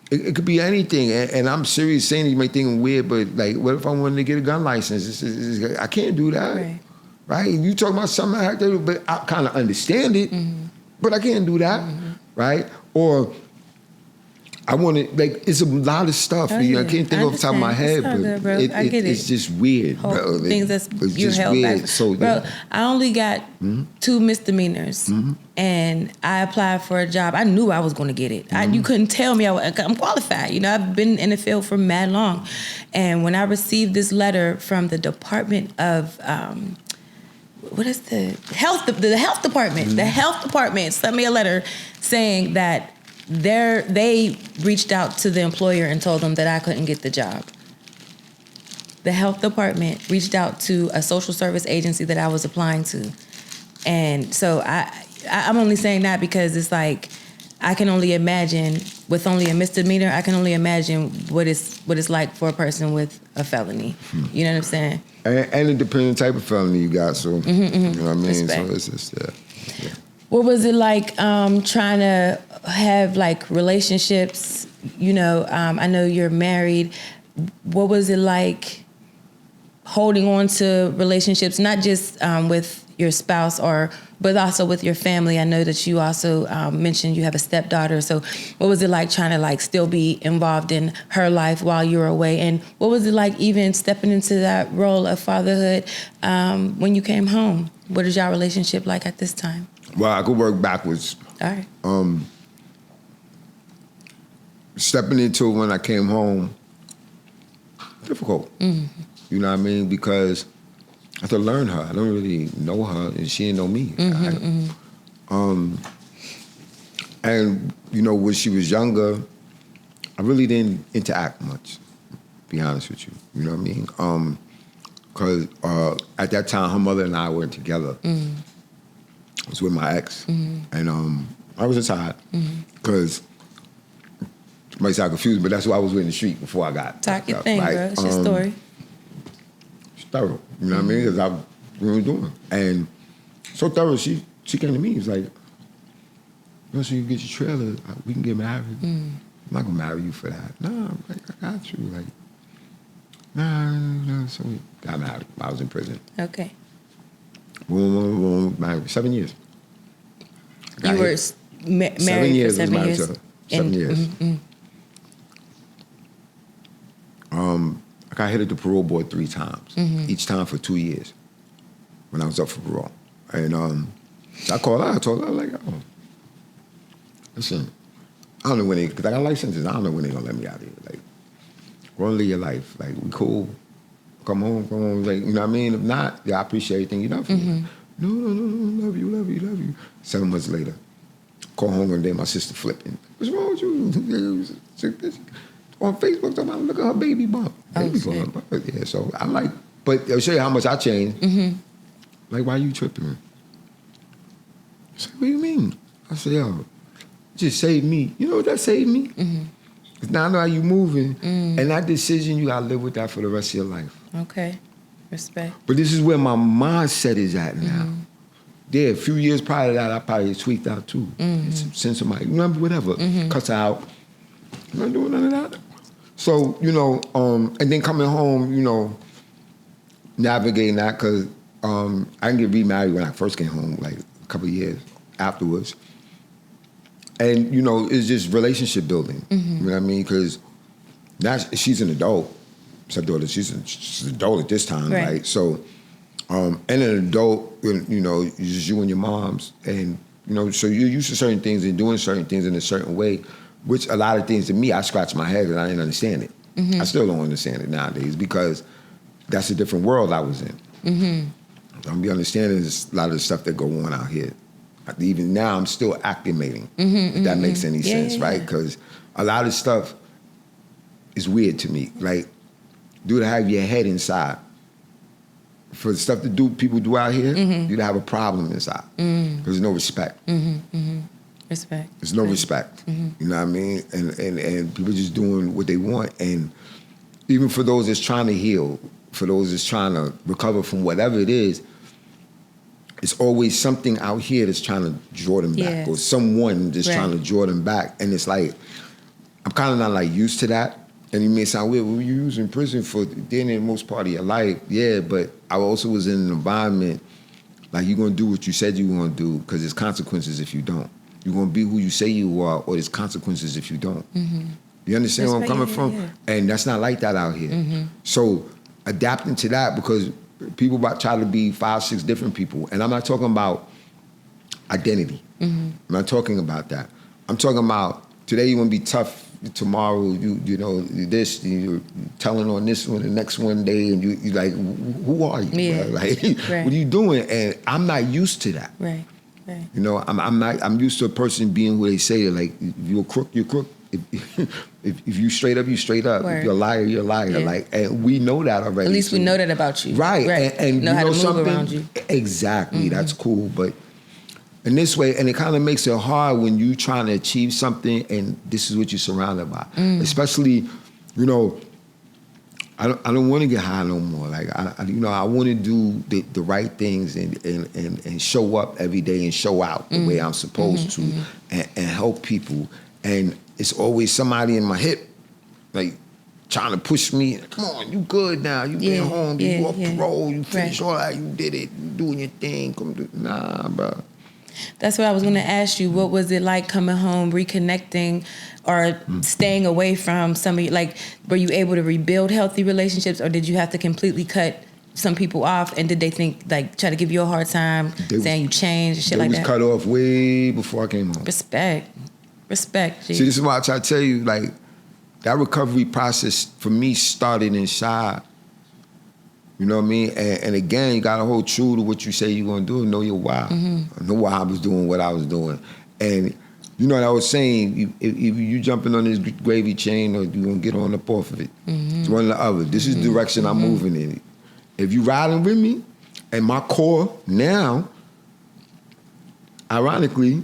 it could be anything, and I'm serious saying you may think I'm weird, but like, what if I wanted to get a gun license? I can't do that, right? You talking about something I have to do, but I kind of understand it, but I can't do that, right? Or I want to, like, it's a lot of stuff. I can't think off the top of my head, but good, it's just weird, bro. Things that's you held weird. Back. So, bro, I only got 2 misdemeanors, and I applied for a job. I knew I was going to get it. You couldn't tell me I'm qualified. You know, I've been in the field for mad long, and when I received this letter from the Department of what is the health department? The health department sent me a letter saying that they reached out to the employer and told them that I couldn't get the job. The health department reached out to a social service agency that I was applying to. And so I'm only saying that because it's like, I can only imagine, with only a misdemeanor, I can only imagine what it's like for a person with a felony. You know what I'm saying? And it depends on the type of felony you got, so, you know what I mean? Respect. So it's just, yeah. What was it like trying to have like relationships? You know, I know you're married. What was it like holding on to relationships, not just with your spouse, but also with your family? I know that you also mentioned you have a stepdaughter. So what was it like trying to like still be involved in her life while you were away? And what was it like even stepping into that role of fatherhood when you came home? What is your relationship like at this time? Well, I could work backwards. All right. Stepping into it when I came home, difficult. You know what I mean? Because I had to learn her. I don't really know her, and she didn't know me. And, you know, when she was younger, I really didn't interact much, to be honest with you. You know what I mean? Because at that time, her mother and I were together. I was with my ex. And I was inside because it might sound confusing, but that's who I was with in the street before I got. Talk your thing, bro. It's your story. Thorough, you know what I mean? Because I really doing. And so thorough, she came to me. It's like, you know, so you get your trailer, we can get married. I'm not gonna marry you for that. No, like, I got you. Like, nah. So we got married. I was in prison. Okay. Boom, married 7 years. You were married 7 years. for 7 I was married years. to her. 7 years. I got hit at the parole board 3 times, each time for 2 years when I was up for parole. And so I called her, I told her, like, oh, listen, I don't know when because I got life sentences, I don't know when they're gonna let me out of here. Like, go and live your life. Like, we cool. Come home. Like, you know what I mean? If not, yeah, I appreciate everything you done for me. No, love you. 7 months later, call home one day, my sister flipping. What's wrong with you? On Facebook, talking about, look at her baby bump. Yeah, so I'm like, but it'll show you how much I changed. Like, why you tripping? I said, what do you mean? I said, yo, just saved me. You know what that saved me? Because now I know how you moving. And that decision, you got to live with that for the rest of your life. Okay. Respect. But this is where my mindset is at now. Yeah, a few years prior to that, I probably tweaked out too. Sense of my, whatever, cuts out. I'm not doing none of that. So, you know, and then coming home, you know, navigating that, because I didn't get remarried when I first came home, like a couple of years afterwards. And, you know, it's just relationship building. You know what I mean? Because now she's an adult. Stepdaughter, she's an adult at this time, right? So, and an adult, you know, it's just you and your moms. And, you know, so you're used to certain things and doing certain things in a certain way, which a lot of things to me, I scratch my head and I didn't understand it. I still don't understand it nowadays because that's a different world I was in. I'm be understanding a lot of the stuff that go on out here. Even now, I'm still acclimating, if that makes any sense, right? Because a lot of stuff is weird to me. Like, to have your head inside. For the stuff that people do out here, you'd have a problem inside. Because there's no respect. Respect. There's no respect. You know what I mean? And people just doing what they want. And even for those that's trying to heal, for those that's trying to recover from whatever it is, it's always something out here that's trying to draw them back, or someone that's trying to draw them back. And it's like, I'm kind of not like used to that. And you may sound weird, well, you was in prison for the most part of your life. Yeah, but I also was in an environment like you're going to do what you said you were going to do because there's consequences if you don't. You're going to be who you say you are, or there's consequences if you don't. You understand where I'm coming from? Yeah. And that's not like that out here. So adapting to that, because people about try to be 5, 6 different people. And I'm not talking about identity. I'm not talking about that. I'm talking about today you want to be tough tomorrow you know this, you're telling on this one, the next one day, and you like, who are you? Yeah. Bro? Like, Right. what are you doing? And I'm not used to that. Right. Right. You know, I'm used to a person being who they say. Like, if you're a crook, you're a crook. If you straight up, you straight up. Word. If you're a liar, you're a liar. Yeah. Like, and we know that already. At least we so- know that about you. Right. And know you how know to move something? around you. Exactly. That's cool. But in this way, and it kind of makes it hard when you trying to achieve something and this is what you're surrounded by. Especially, you know, I don't want to get high no more. Like, I want to do the right things and show up every day and show out the way I'm supposed to and help people. And it's always somebody in my hip, like, trying to push me. Come on, you good now. You been home. You off parole. You finished all that. You did it. You doing your thing. Come do. Nah, bro. That's what I was going to ask you. What was it like coming home, reconnecting, or staying away from some of you? Like, were you able to rebuild healthy relationships, or did you have to completely cut some people off? And did they think, like, try to give you a hard time, saying you changed and shit like that? They was cut off way before I came home. Respect. G. See, this is why I try to tell you, like, that recovery process for me started inside. You know what I mean? And again, you got to hold true to what you say you're going to do and know your why. I know why I was doing what I was doing. And, you know what I was saying? If you jumping on this gravy chain or you going to get on up off of it. It's one or the other. This is the direction I'm moving in. If you riding with me, and my core now, ironically,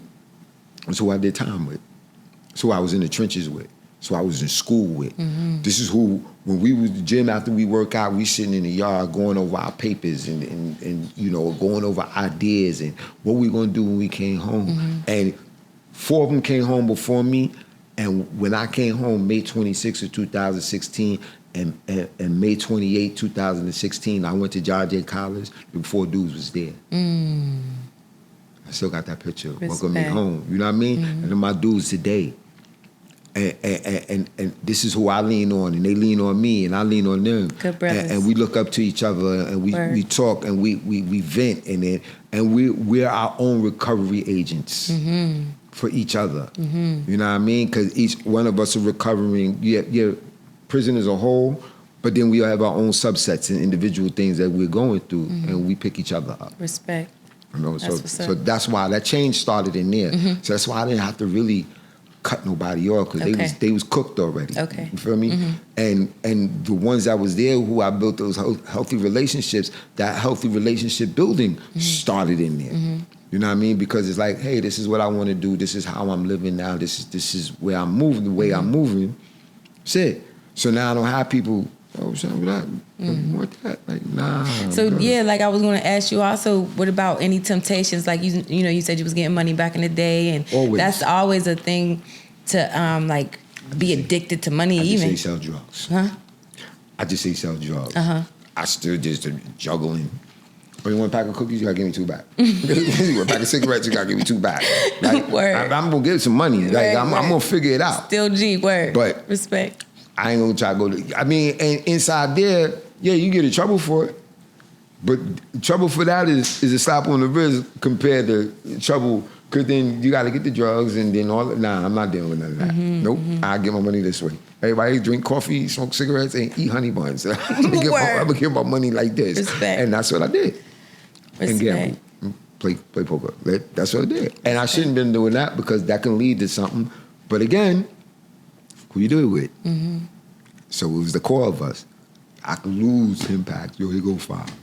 is who I did time with. It's who I was in the trenches with. It's who I was in school with. This is who, when we was the gym after we work out, we sitting in the yard going over our papers and you know, going over ideas and what we gonna do when we came home. And 4 of them came home before me. And when I came home, May 26th of 2016, and May 28, 2016, I went to George J. College. The 4 dudes was there. I still got that picture. Welcome me home. You know what I mean? And then my dudes today. And this is who I lean on, and they lean on me, and I lean on them. Good brothers. And we look up to each other, and we talk, and we vent, and we're our own recovery agents for each other. You know what I mean? Because each one of us are recovering. Yeah, prison as a whole, but then we have our own subsets and individual things that we're going through, and we pick each other up. Respect. You know, That's so that's why that change started in there. So that's why I didn't have to really cut nobody off because they was cooked already. Okay. You feel me? And the ones that was there who I built those healthy relationships, that healthy relationship building started in there. You know what I mean? Because it's like, hey, this is what I want to do. This is how I'm living now. This is where I'm moving. The way I'm moving. That's it. So now I don't have people. Oh, what's up with that? You want that? Like, nah. So bro. yeah, like I was going to ask you also, what about any temptations? Like you know, you said you was getting money back in the day, and Always. that's always a thing to like be addicted to money. I Even just say sell drugs. Huh? I just say sell drugs. Uh-huh. I still just juggling. Oh, you want a pack of cookies? You gotta give me 2 back. You want a pack of cigarettes? You gotta give me 2 back. Like, Word. I'm gonna give some money. Like, Right, I'm gonna figure it out. Still G, word. But respect. I ain't gonna try to go to. I mean, and inside there, yeah, you get in trouble for it. But trouble for that is a slap on the wrist compared to trouble. Because then you got to get the drugs and then all. Nah, I'm not dealing with none of that. Nope. I get my money this way. Everybody drink coffee, smoke cigarettes, and eat honey buns. I'm gonna get my money like this. Respect. And that's what I did. Respect. And gamble, play poker. That's what I did. And I shouldn't have been doing that because that can lead to something. But again, who you do it with? So it was the core of us. I could lose impact. Yo, here go 5.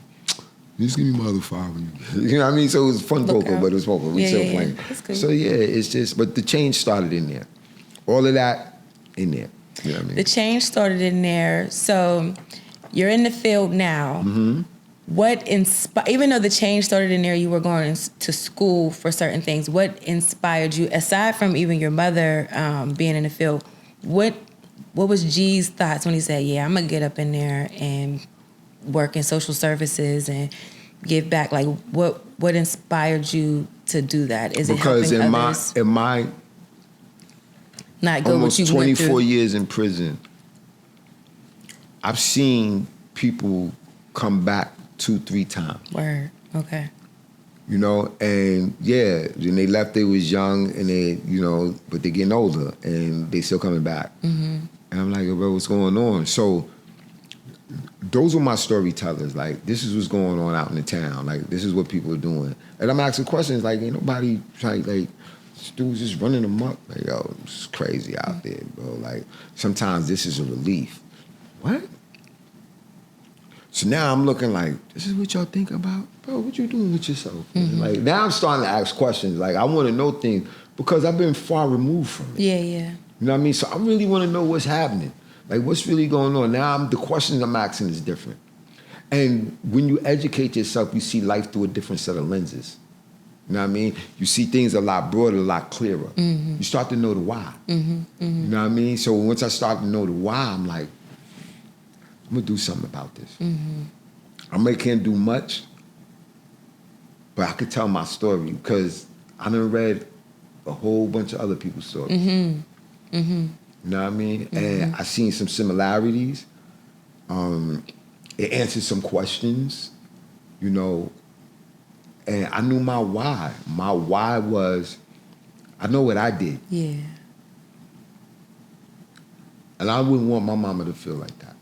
Just give me my other 5. You know what I mean? So it was fun poker, but it was poker. We still playing. That's good. So yeah, it's just, but the change started in there. All of that in there. You know what I mean? The change started in there. So you're in the field now. What even though the change started in there, you were going to school for certain things. What inspired you, aside from even your mother being in the field? What was G's thoughts when he said, "Yeah, I'm gonna get up in there and work in social services and give back"? Like, what inspired you to do that? Is because it helping others? in my Not go almost what you went 24 through? years in prison, I've seen people come back 2-3 times. Word. Okay. You know, and yeah, when they left, they was young, and they, you know, but they getting older, and they still coming back. And I'm like, bro, what's going on? So those were my storytellers. Like, this is what's going on out in the town. Like, this is what people are doing. And I'm asking questions like, ain't nobody trying, like, this dude's just running amok. Like, yo, it's crazy out there, bro. Like, sometimes this is a relief. What? So now I'm looking like, this is what y'all think about? Bro, what you doing with yourself? Like, now I'm starting to ask questions. Like, I want to know things because I've been far removed from it. Yeah. You know what I mean? So I really want to know what's happening. Like, what's really going on? Now the questions I'm asking is different. And when you educate yourself, you see life through a different set of lenses. You know what I mean? You see things a lot broader, a lot clearer. You start to know the why. You know what I mean? So once I start to know the why, I'm like, I'm gonna do something about this. I can't do much, but I could tell my story because I done read a whole bunch of other people's stories. You know what I mean? And I seen some similarities. It answered some questions, you know, and I knew my why. My why was, I know what I did. Yeah. And I wouldn't want my mama to feel like that.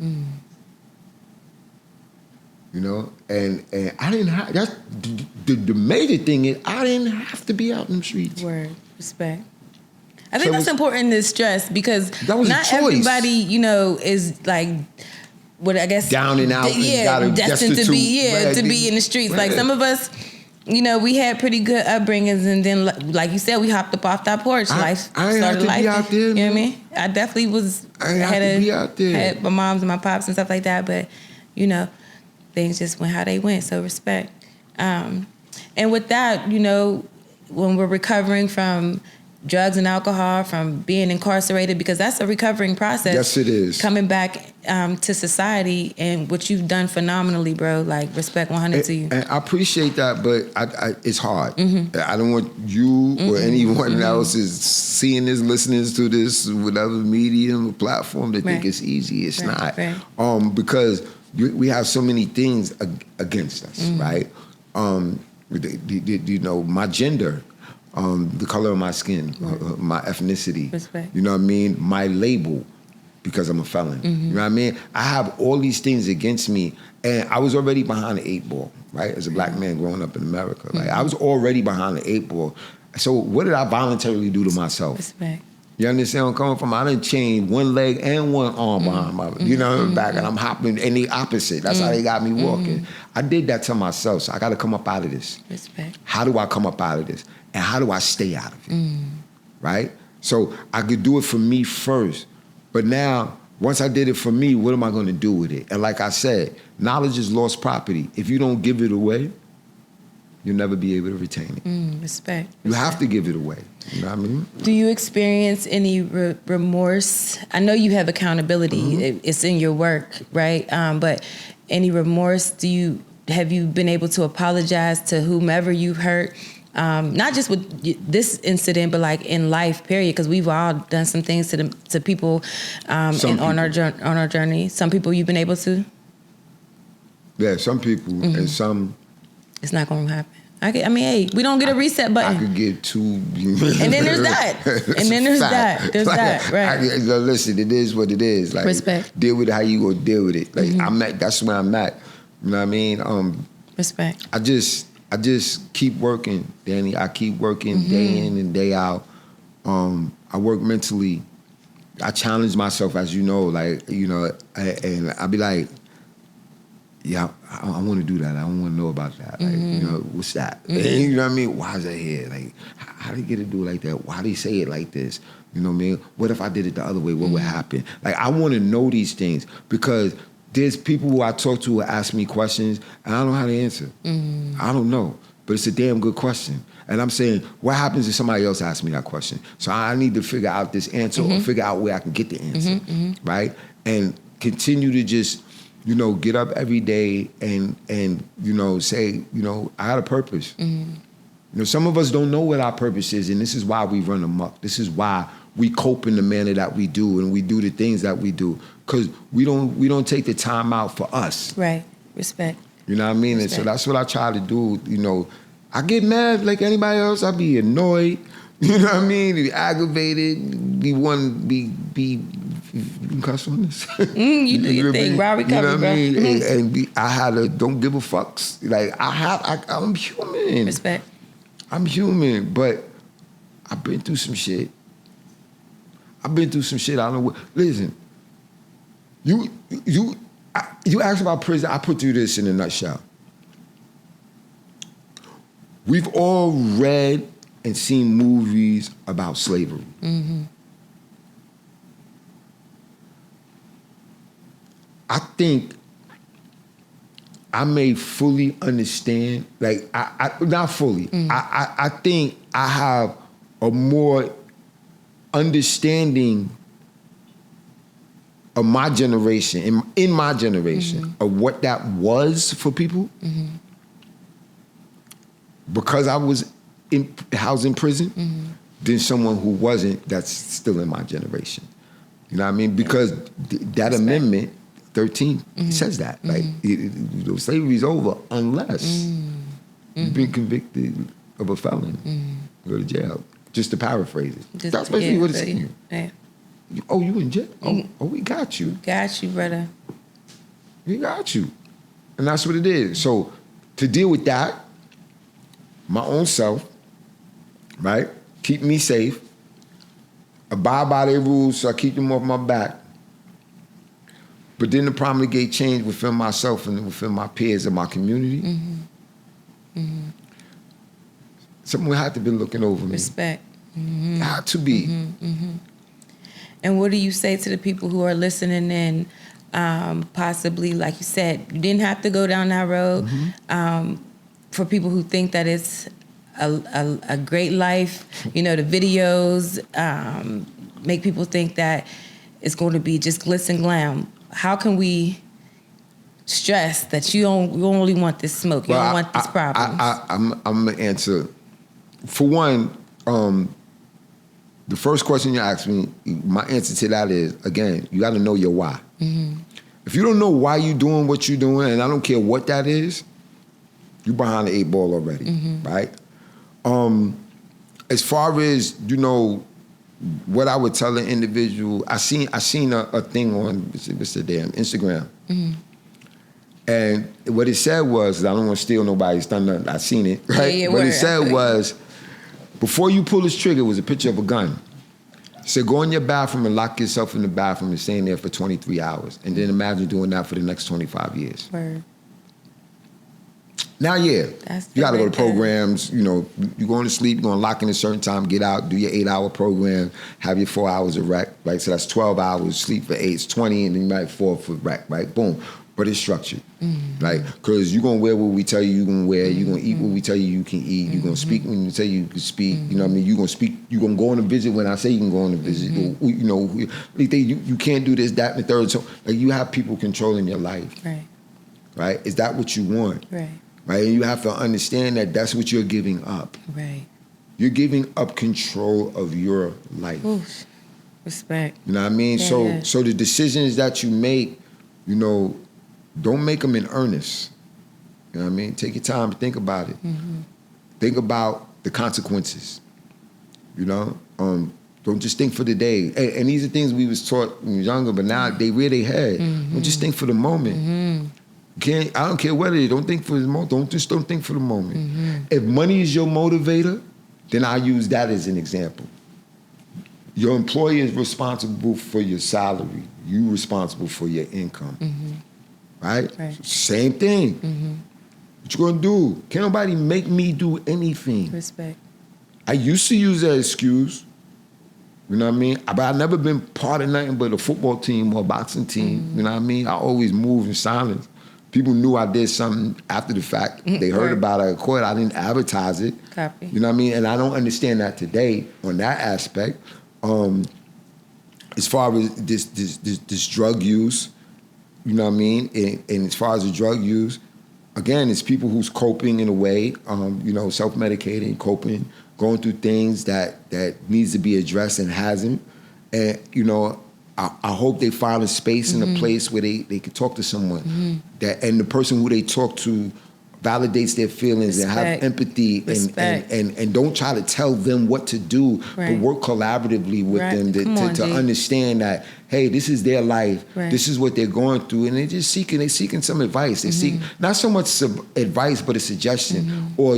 You know, and I didn't have, that's the major thing is I didn't have to be out in the streets. Word. Respect. I think that's important to stress because not everybody, you know, is like, what I guess down and out, and destined to be, to be in the streets. Like some of us, you know, we had pretty good upbringings, and then, like you said, we hopped up off that porch. I started life. Be out there, you know what I mean? I definitely was. I had to be out there. Had my moms and my pops and stuff like that, but you know, things just went how they went. So respect. And with that, you know, when we're recovering from drugs and alcohol, from being incarcerated, because that's a recovering process. Yes, it is. Coming back to society, and what you've done phenomenally, bro. Like, respect 100 to you. And I appreciate that, but it's hard. I don't want you or anyone else is seeing this, listening to this, whatever medium or platform, to think it's easy. It's not. Right. Because we have so many things against us, right? You know, my gender. The color of my skin, my ethnicity, respect. You know what I mean? My label, because I'm a felon. You know what I mean? I have all these things against me, and I was already behind the 8 ball, right? As a black man growing up in America, like I was already behind the 8 ball. So what did I voluntarily do to myself? Respect. You understand where I'm coming from? I done changed one leg and one arm behind my, you know, back, and I'm hopping in the opposite. That's how they got me walking. I did that to myself, so I got to come up out of this. Respect. How do I come up out of this? And how do I stay out of it? Right? So I could do it for me first. But now, once I did it for me, what am I going to do with it? And like I said, knowledge is lost property. If you don't give it away, you'll never be able to retain it. Respect. You have to give it away. You know what I mean? Do you experience any remorse? I know you have accountability. It's in your work, right? But any remorse? Have you been able to apologize to whomever you've hurt? Not just with this incident, but like in life, period. Because we've all done some things to people, on our journey. Some people you've been able to. Yeah, some people, and some. It's not going to happen. Hey, we don't get a reset button. I could get too. And then there's that. And then there's that. There's that. Right. Listen, it is what it is. Like, respect. Deal with it how you gonna deal with it. Like that's where I'm at. You know what I mean? Respect. I just keep working, Danny. I keep working day in and day out. I work mentally. I challenge myself, as you know, like, you know, and I be like, yeah, I want to do that. I don't want to know about that. Like, you know, what's that? You know what I mean? Why is that here? Like, how did he get to do it like that? Why did he say it like this? You know what I mean? What if I did it the other way? What would happen? Like, I want to know these things because there's people who I talk to who ask me questions and I don't know how to answer. I don't know, but it's a damn good question. And I'm saying, what happens if somebody else asks me that question? So I need to figure out this answer or figure out where I can get the answer, right? And continue to just, you know, get up every day and you know, say, you know, I got a purpose. You know, some of us don't know what our purpose is, and this is why we run amok. This is why we cope in the manner that we do, and we do the things that we do, because we don't take the time out for us. Right. Respect. You know what I mean? Respect. And so that's what I try to do, you know, I get mad like anybody else. I be annoyed. You know what I mean? Be aggravated. Be you can cuss on this. You do your thing. Raw recovery, you know what bro. I mean? I had a don't give a fucks. Like I'm human. Respect. I'm human, but I've been through some shit. I don't know what. Listen, you asked about prison. I put you this in a nutshell. We've all read and seen movies about slavery. Mm-hmm. I think I may fully understand, like, I not fully. I think I have a more understanding of my generation, in my generation, of what that was for people. Because I was housed in prison, than someone who wasn't, that's still in my generation. You know what I mean? Because that amendment, 13, says that. Like, slavery is over unless you've been convicted of a felony. Go to jail. Just to paraphrase it. That's basically what it's saying. Yeah. Oh, you in jail? Oh, we got you. Got you, brother. We got you. And that's what it is. So to deal with that, my own self, right? Keep me safe. Abide by their rules so I keep them off my back. But then to promulgate change within myself and within my peers and my community. Someone had to be looking over me. Respect. Had to be. And what do you say to the people who are listening in, possibly, like you said, you didn't have to go down that road, for people who think that it's a great life, the videos make people think that it's going to be just glitz and glam. How can we stress that you only want this smoke, you don't want this problem? I'm going to answer. For one, the first question you asked me, my answer to that is, again, you got to know your why. If you don't know why you're doing what you're doing, and I don't care what that is, you're behind the 8 ball already, right? As far as, what I would tell an individual, I seen a thing on Instagram. And what it said was, I don't want to steal nobody's thunder, I seen it, right? Yeah, what it said was, before you pull this trigger, was a picture of a gun. It said, go in your bathroom and lock yourself in the bathroom and stay in there for 23 hours. And then imagine doing that for the next 25 years. Word. Now, yeah, That's you got to go to right there. programs. You're going to sleep, you're going to lock in a certain time, get out, do your 8-hour program, have your 4 hours of rec, right? So that's 12 hours, sleep for 8, it's 20, and then you might fall for rec, right? Boom. But it's structured, right? Because you're going to wear what we tell you you're going to wear. You're going to eat what we tell you you can eat. You're going to speak when we tell you you can speak. You know what I mean? You're going to speak. You're going to go on a visit when I say you can go on a visit. You can't do this, that, and the third. So, like, you have people controlling your life. Right? Is that what you want? Right. And you have to understand that that's what you're giving up. Right. You're giving up control of your life. Oof. Respect. You know what I mean? Yeah. So the decisions that you make, don't make them in earnest. You know what I mean? Take your time to think about it. Think about the consequences. Don't just think for the day. And these are things we was taught when we was younger, but now they rear their head. Don't just think for the moment. I don't care what it is. Don't think for the moment. Don't think for the moment. If money is your motivator, then I use that as an example. Your employer is responsible for your salary. You responsible for your income. Right? Same thing. What you gonna do? Can't nobody make me do anything. Respect. I used to use that excuse. You know what I mean? But I've never been part of nothing but a football team or a boxing team. You know what I mean? I always moved in silence. People knew I did something after the fact. They heard about it at court. I didn't advertise it. Copy. You know what I mean? And I don't understand that today on that aspect. As far as this drug use, you know what I mean? And as far as the drug use, again, it's people who's coping in a way, self-medicating, coping, going through things that needs to be addressed and hasn't. And, I hope they find a space and a place where they can talk to someone. And the person who they talk to validates their feelings and have empathy and don't try to tell them what to do, but work collaboratively with them to understand that, hey, this is their life, this is what they're going through, and they're seeking some advice. They seek not so much advice, but a suggestion, or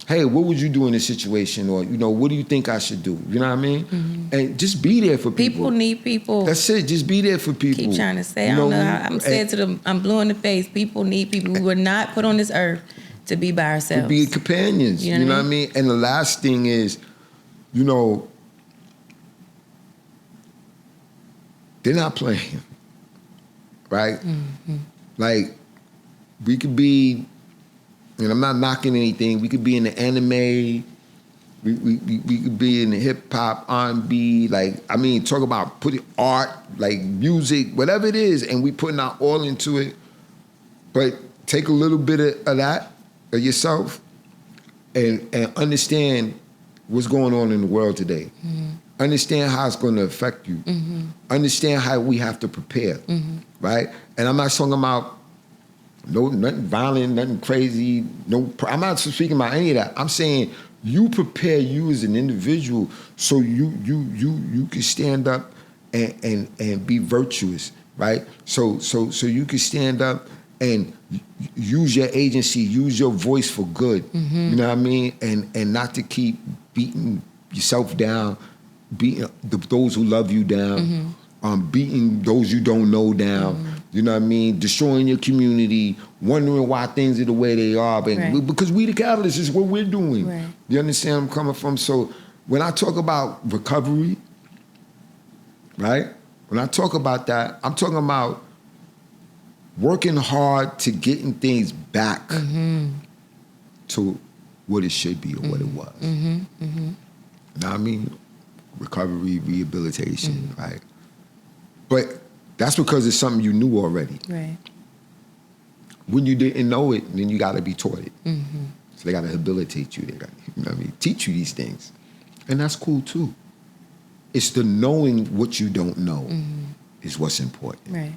hey, what would you do in this situation? Or, what do you think I should do? You know what I mean? And just be there for people. People need people. That's it. Just be there for people. Keep trying to say, I don't know how I'm saying to them, I'm blue in the face. People need people. We were not put on this earth to be by ourselves. To be companions. You know what I mean? And the last thing is, they're not playing. Right? Like, we could be, and I'm not knocking anything. We could be in the anime. We could be in the hip hop, R&B. Talk about putting art, like music, whatever it is, and we putting our all into it. But take a little bit of that, of yourself, and understand what's going on in the world today. Understand how it's going to affect you. Understand how we have to prepare, right? And I'm not talking about nothing violent, nothing crazy. I'm not speaking about any of that. I'm saying you prepare you as an individual so you can stand up and be virtuous, right? So you can stand up and use your agency, use your voice for good. You know what I mean? And not to keep beating yourself down, beating those who love you down, beating those you don't know down. You know what I mean? Destroying your community, wondering why things are the way they are. But because we the catalyst is what we're doing. Right. You understand where I'm coming from? So when I talk about recovery, right? When I talk about that, I'm talking about working hard to getting things back to what it should be or what it was. You know what I mean? Recovery, rehabilitation, right? But that's because it's something you knew already. Right. When you didn't know it, then you got to be taught it. So they got to rehabilitate you. They got, teach you these things, and that's cool too. It's the knowing what you don't know is what's important. Right.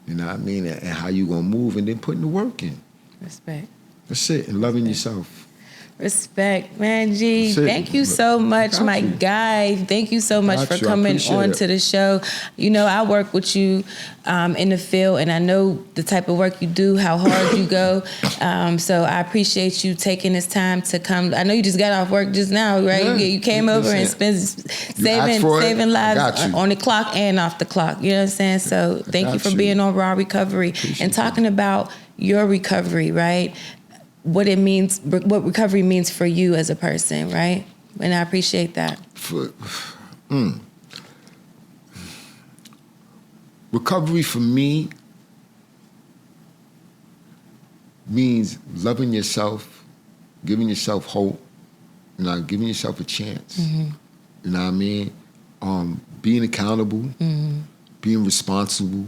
You know what I mean? And how you gonna move, and then putting the work in. Respect. That's it. And loving yourself. Respect, man. G, thank you so much, my guy. Thank you so much for coming on to the show. I work with you in the field, and I know the type of work you do, how hard you go. So I appreciate you taking this time to come. I know you just got off work just now, right? Yeah. You came over and saving lives on the clock and off the clock. You know what I'm saying? So thank you for being on Raw Recovery and talking about your recovery, right? What it means, what recovery means for you as a person, right? And I appreciate that. Recovery for me means loving yourself, giving yourself hope, giving yourself a chance. You know what I mean? Being accountable, being responsible.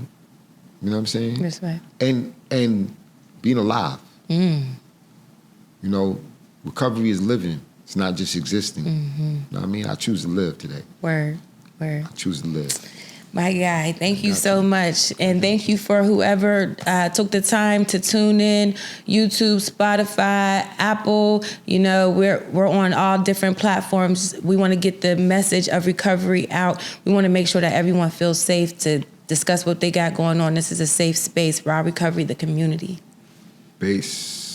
You know what I'm saying? That's right. And being alive. Recovery is living. It's not just existing. You know what I mean? I choose to live today. Word. I choose to live. My guy, thank you so much. And thank you for whoever took the time to tune in. YouTube, Spotify, Apple, we're on all different platforms. We want to get the message of recovery out. We want to make sure that everyone feels safe to discuss what they got going on. This is a safe space. Raw Recovery, the community. Base.